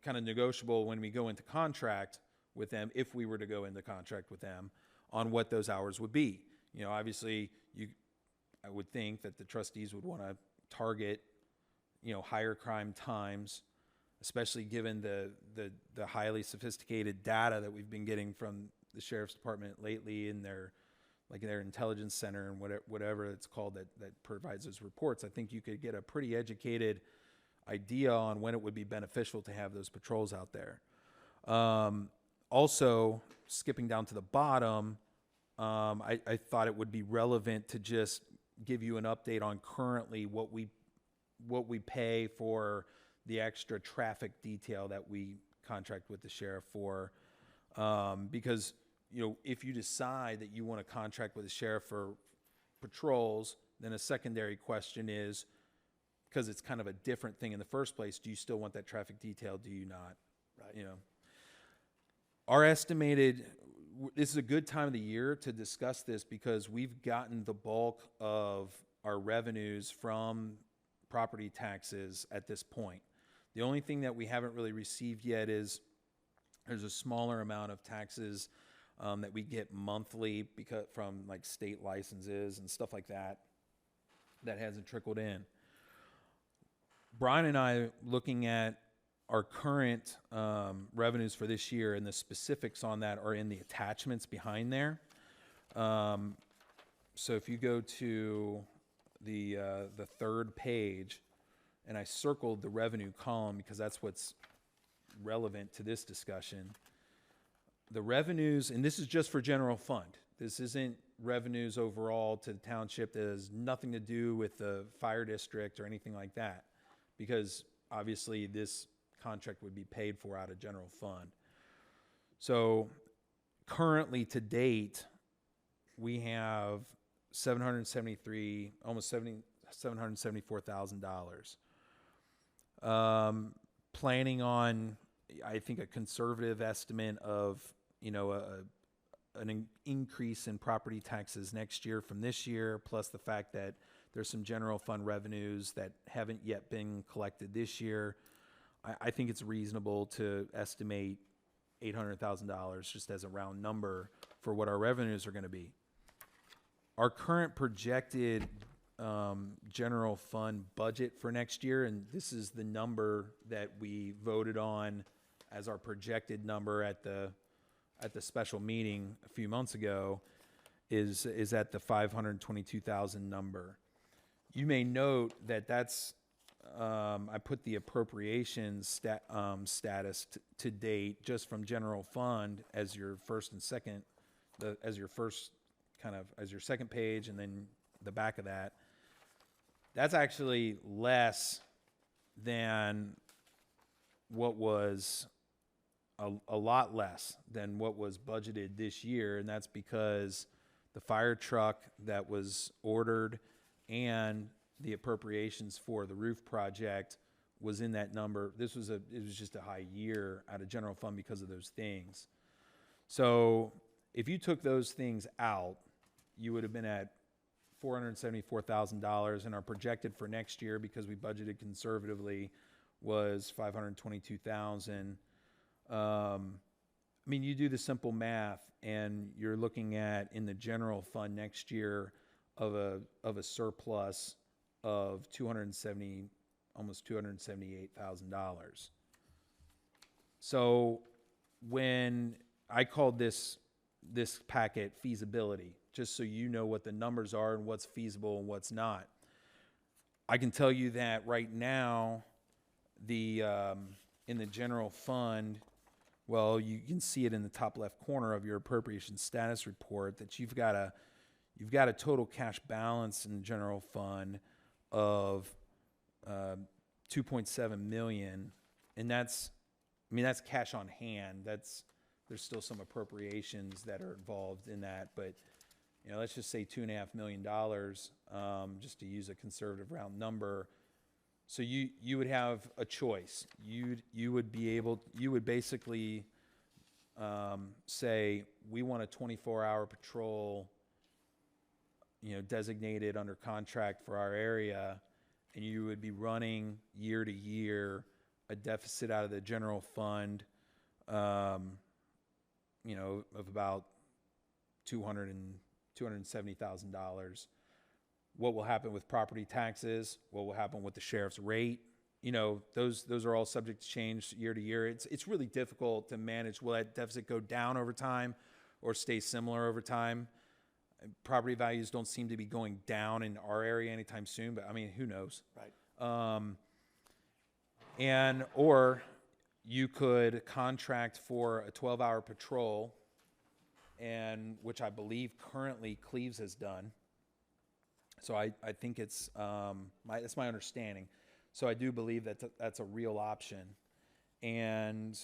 kind of negotiable when we go into contract with them, if we were to go into contract with them, on what those hours would be? Obviously, I would think that the trustees would want to target, higher crime times, especially given the highly sophisticated data that we've been getting from the sheriff's department lately in their intelligence center and whatever it's called that provides those reports. I think you could get a pretty educated idea on when it would be beneficial to have those patrols out there. Also, skipping down to the bottom, I thought it would be relevant to just give you an update on currently what we pay for the extra traffic detail that we contract with the sheriff for. Because, if you decide that you want to contract with the sheriff for patrols, then a secondary question is, because it's kind of a different thing in the first place, do you still want that traffic detail? Do you not? Right. Our estimated, this is a good time of the year to discuss this, because we've gotten the bulk of our revenues from property taxes at this point. The only thing that we haven't really received yet is there's a smaller amount of taxes that we get monthly because from like state licenses and stuff like that hasn't trickled in. Brian and I, looking at our current revenues for this year, and the specifics on that are in the attachments behind there. So if you go to the third page, and I circled the revenue column because that's what's relevant to this discussion. The revenues, and this is just for general fund. This isn't revenues overall to the township. That has nothing to do with the fire district or anything like that, because obviously this contract would be paid for out of general fund. So currently to date, we have $774,000. Planning on, I think, a conservative estimate of, an increase in property taxes next year from this year, plus the fact that there's some general fund revenues that haven't yet been collected this year. I think it's reasonable to estimate $800,000 just as a round number for what our revenues are going to be. Our current projected general fund budget for next year, and this is the number that we voted on as our projected number at the special meeting a few months ago, is at the 522,000 number. You may note that that's I put the appropriations status to date just from general fund as your first and second, as your second page, and then the back of that. That's actually less than what was a lot less than what was budgeted this year, and that's because the fire truck that was ordered and the appropriations for the roof project was in that number. It was just a high year out of general fund because of those things. So if you took those things out, you would have been at $474,000, and our projected for next year, because we budgeted conservatively, was $522,000. You do the simple math, and you're looking at, in the general fund next year, of a surplus of almost $278,000. So when I called this packet feasibility, just so you know what the numbers are and what's feasible and what's not, I can tell you that right now, in the general fund, well, you can see it in the top left corner of your appropriation status report, that you've got a total cash balance in the general fund of $2.7 million, and that's cash on hand. There's still some appropriations that are involved in that, but let's just say $2.5 million, just to use a conservative round number. So you would have a choice. You would basically say, we want a 24-hour patrol, designated under contract for our area, and you would be running year to year a deficit out of the general fund, of about $270,000. What will happen with property taxes? What will happen with the sheriff's rate? Those are all subject to change year to year. It's really difficult to manage. Will that deficit go down over time or stay similar over time? Property values don't seem to be going down in our area anytime soon, but I mean, who knows? Right. Or you could contract for a 12-hour patrol, and which I believe currently Cleves has done. So I think it's that's my understanding. So I do believe that that's a real option, and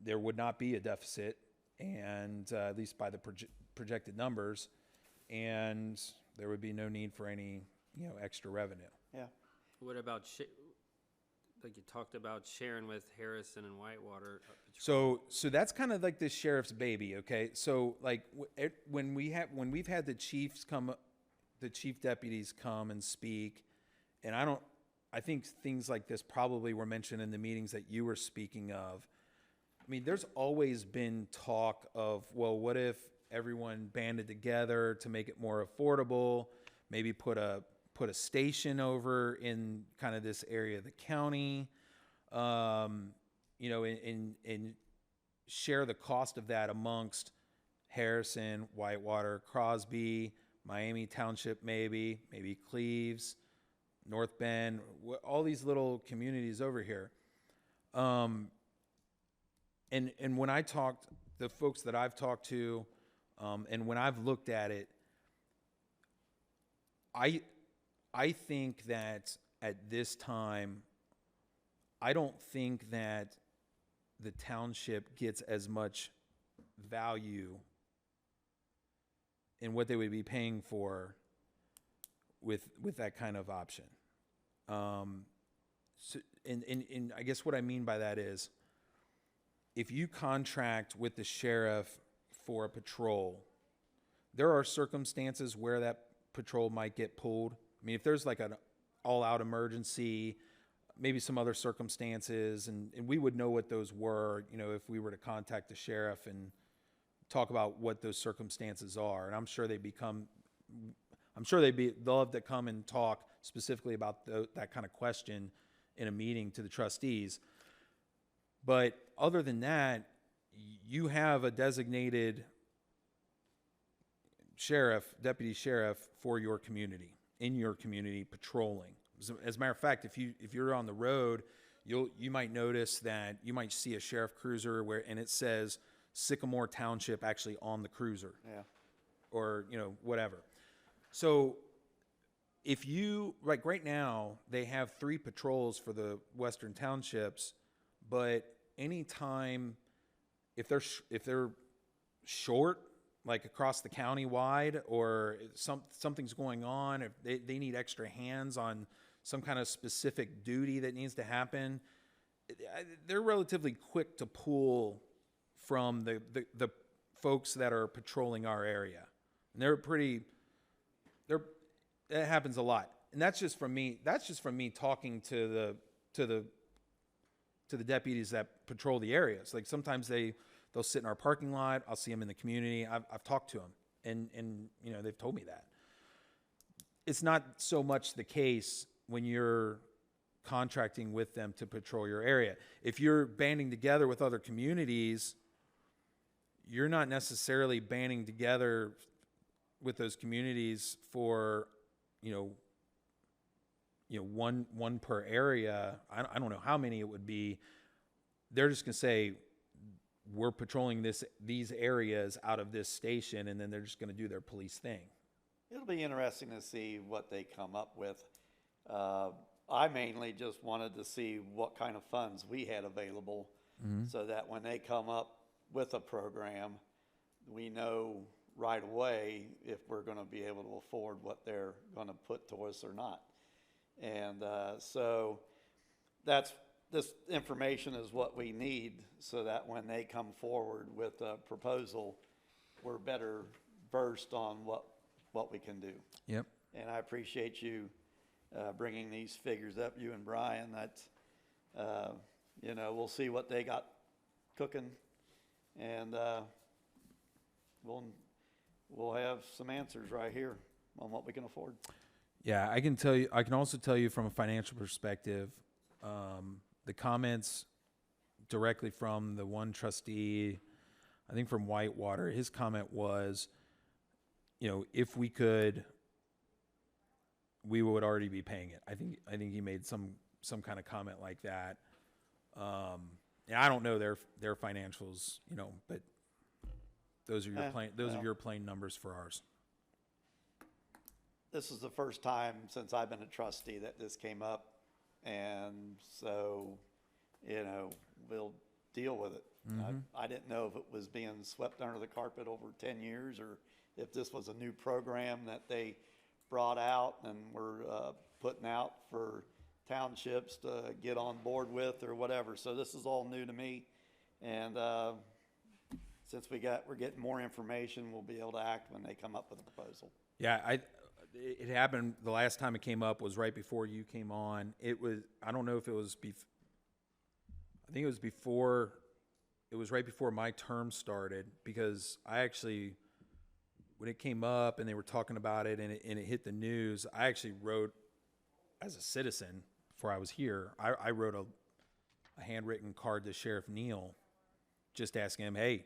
there would not be a deficit, and at least by the projected numbers, and there would be no need for any extra revenue. Yeah. What about, like you talked about sharing with Harrison and Whitewater? So that's kind of like the sheriff's baby, okay? So like when we've had the chief deputies come and speak, and I think things like this probably were mentioned in the meetings that you were speaking of. I mean, there's always been talk of, well, what if everyone banded together to make it more affordable, maybe put a station over in kind of this area of the county, and share the cost of that amongst Harrison, Whitewater, Crosby, Miami Township, maybe Cleves, North Bend, all these little communities over here. And when I talked, the folks that I've talked to, and when I've looked at it, I think that at this time, I don't think that the township gets as much value in what they would be paying for with that kind of option. And I guess what I mean by that is, if you contract with the sheriff for a patrol, there are circumstances where that patrol might get pulled. I mean, if there's like an all-out emergency, maybe some other circumstances, and we would know what those were, if we were to contact the sheriff and talk about what those circumstances are. And I'm sure they'd love to come and talk specifically about that kind of question in a meeting to the trustees. But other than that, you have a designated sheriff, deputy sheriff for your community, in your community, patrolling. As a matter of fact, if you're on the road, you might notice that you might see a sheriff cruiser and it says Sycamore Township actually on the cruiser. Yeah. Or whatever. So if like right now, they have 3 patrols for the western townships, but anytime if they're short, like across the county wide, or something's going on, if they need extra hands on some kind of specific duty that needs to happen, they're relatively quick to pull from the folks that are patrolling our area. And that happens a lot. And that's just from me talking to the deputies that patrol the areas. Like sometimes they'll sit in our parking lot. I'll see them in the community. I've talked to them, and they've told me that. It's not so much the case when you're contracting with them to patrol your area. If you're banding together with other communities, you're not necessarily banding together with those communities for one per area. I don't know how many it would be. They're just going to say, we're patrolling these areas out of this station, and then they're just going to do their police thing. It'll be interesting to see what they come up with. I mainly just wanted to see what kind of funds we had available, so that when they come up with a program, we know right away if we're gonna be able to afford what they're gonna put to us or not. And, so this information is what we need so that when they come forward with a proposal, we're better versed on what we can do. Yep. And I appreciate you bringing these figures up, you and Brian. That's, you know, we'll see what they got cooking, and we'll have some answers right here on what we can afford. Yeah, I can tell you. I can also tell you from a financial perspective, the comments directly from the one trustee, I think from Whitewater, his comment was, you know, if we could, we would already be paying it. I think he made some kind of comment like that. And I don't know their financials, you know, but those are your plain numbers for ours. This is the first time since I've been a trustee that this came up, and so, you know, we'll deal with it. I didn't know if it was being swept under the carpet over 10 years or if this was a new program that they brought out and were putting out for townships to get on board with or whatever. So this is all new to me, and since we're getting more information, we'll be able to act when they come up with a proposal. Yeah, it happened, the last time it came up was right before you came on. It was, I don't know if it was, I think it was right before my term started, because I actually, when it came up and they were talking about it and it hit the news, I actually wrote, as a citizen, before I was here, I wrote a handwritten card to Sheriff Neal, just asking him, hey,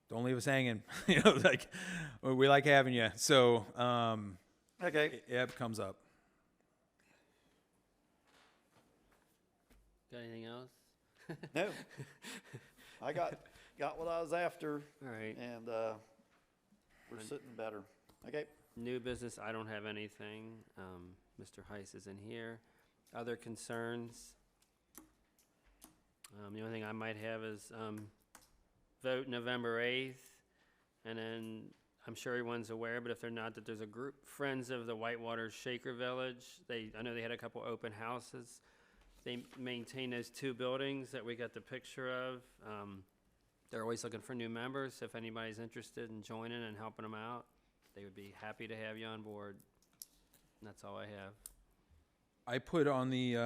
don't leave us hanging. You know, like, we like having you. So, Okay. it comes up. Got anything else? No. I got what I was after, All right. and we're sitting better. Okay. New business, I don't have anything. Mr. Heiss is in here. Other concerns? The only thing I might have is vote November 8th, and then I'm sure everyone's aware, but if they're not, that there's a group, Friends of the Whitewater Shaker Village. I know they had a couple open houses. They maintain those two buildings that we got the picture of. They're always looking for new members. If anybody's interested in joining and helping them out, they would be happy to have you on board. And that's all I have. I put on the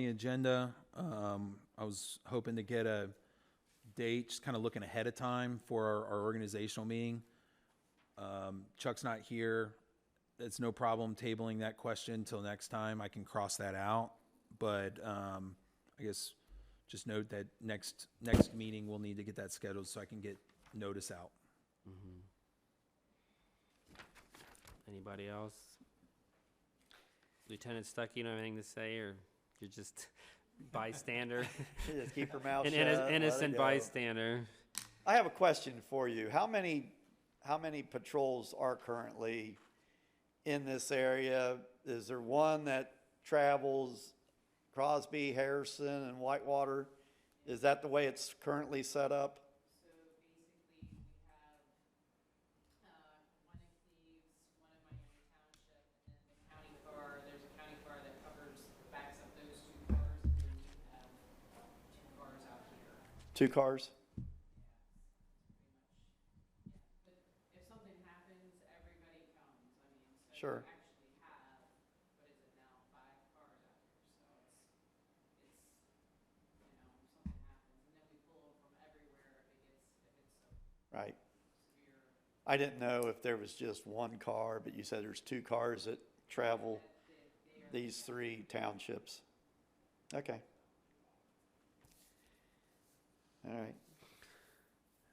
agenda, I was hoping to get a date, just kind of looking ahead of time for our organizational meeting. Chuck's not here. It's no problem tabling that question till next time. I can cross that out. But I guess just note that next meeting we'll need to get that scheduled so I can get notice out. Mm-hmm. Anybody else? Lieutenant Stuckey, you know anything to say, or you're just bystander? Just keep her mouth An shut. let it innocent go. bystander. I have a question for you. How many patrols are currently in this area? Is there one that travels Crosby, Harrison, and Whitewater? Is that the way it's currently set up? So basically, we have one in Cleves, one in Miami Township, and then the county car. There's a county car that backs up those two cars, and then we have 2 cars out here. 2 cars? But if something happens, everybody comes. I mean, so Sure. we actually have, what is it now, 5 cars out here. So it's you know, something happens, and then we pull them from everywhere if it's so Right. severe. I didn't know if there was just 1 car, but you said there's 2 cars that travel these 3 townships. Okay. All right.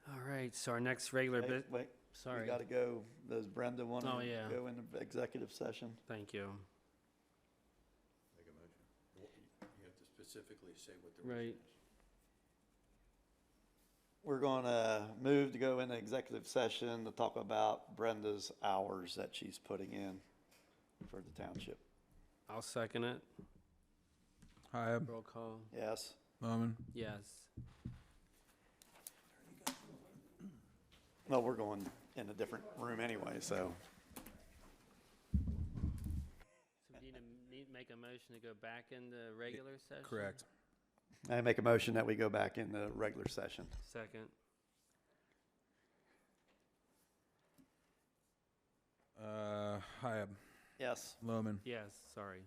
All right, so our next regular Hey, wait, sorry. we gotta go. Does Brenda want Oh, to yeah. go into executive session? Thank you. Make a motion. You have to specifically say what the Right. reason is. We're gonna move to go into executive session to talk about Brenda's hours that she's putting in for the township. I'll second it. Hi, Roll call. Yes? Bowman. Yes. Well, we're going in a different room anyway, so. So we need to make a motion to go back into regular session? Correct. I make a motion that we go back in the regular session. Second. Hiab, Yes. Loman. Yes, sorry.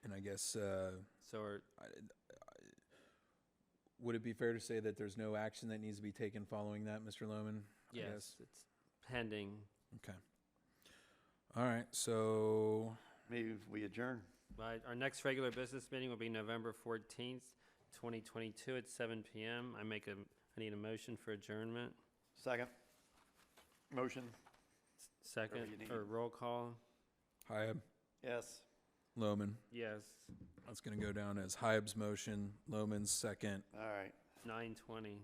And I guess, So we're, would it be fair to say that there's no action that needs to be taken following that, Mr. Loman? I yes, guess. it's pending. Okay. All right, so, Maybe we adjourn. Our next regular business meeting will be November 14th, 2022 at 7 PM. I need a motion for adjournment. Second. Motion. Second, Whatever you need. or roll call. Hiab, Yes. Loman. Yes, That's going to go down as Hiab's motion, Loman's second. All right. 9:20.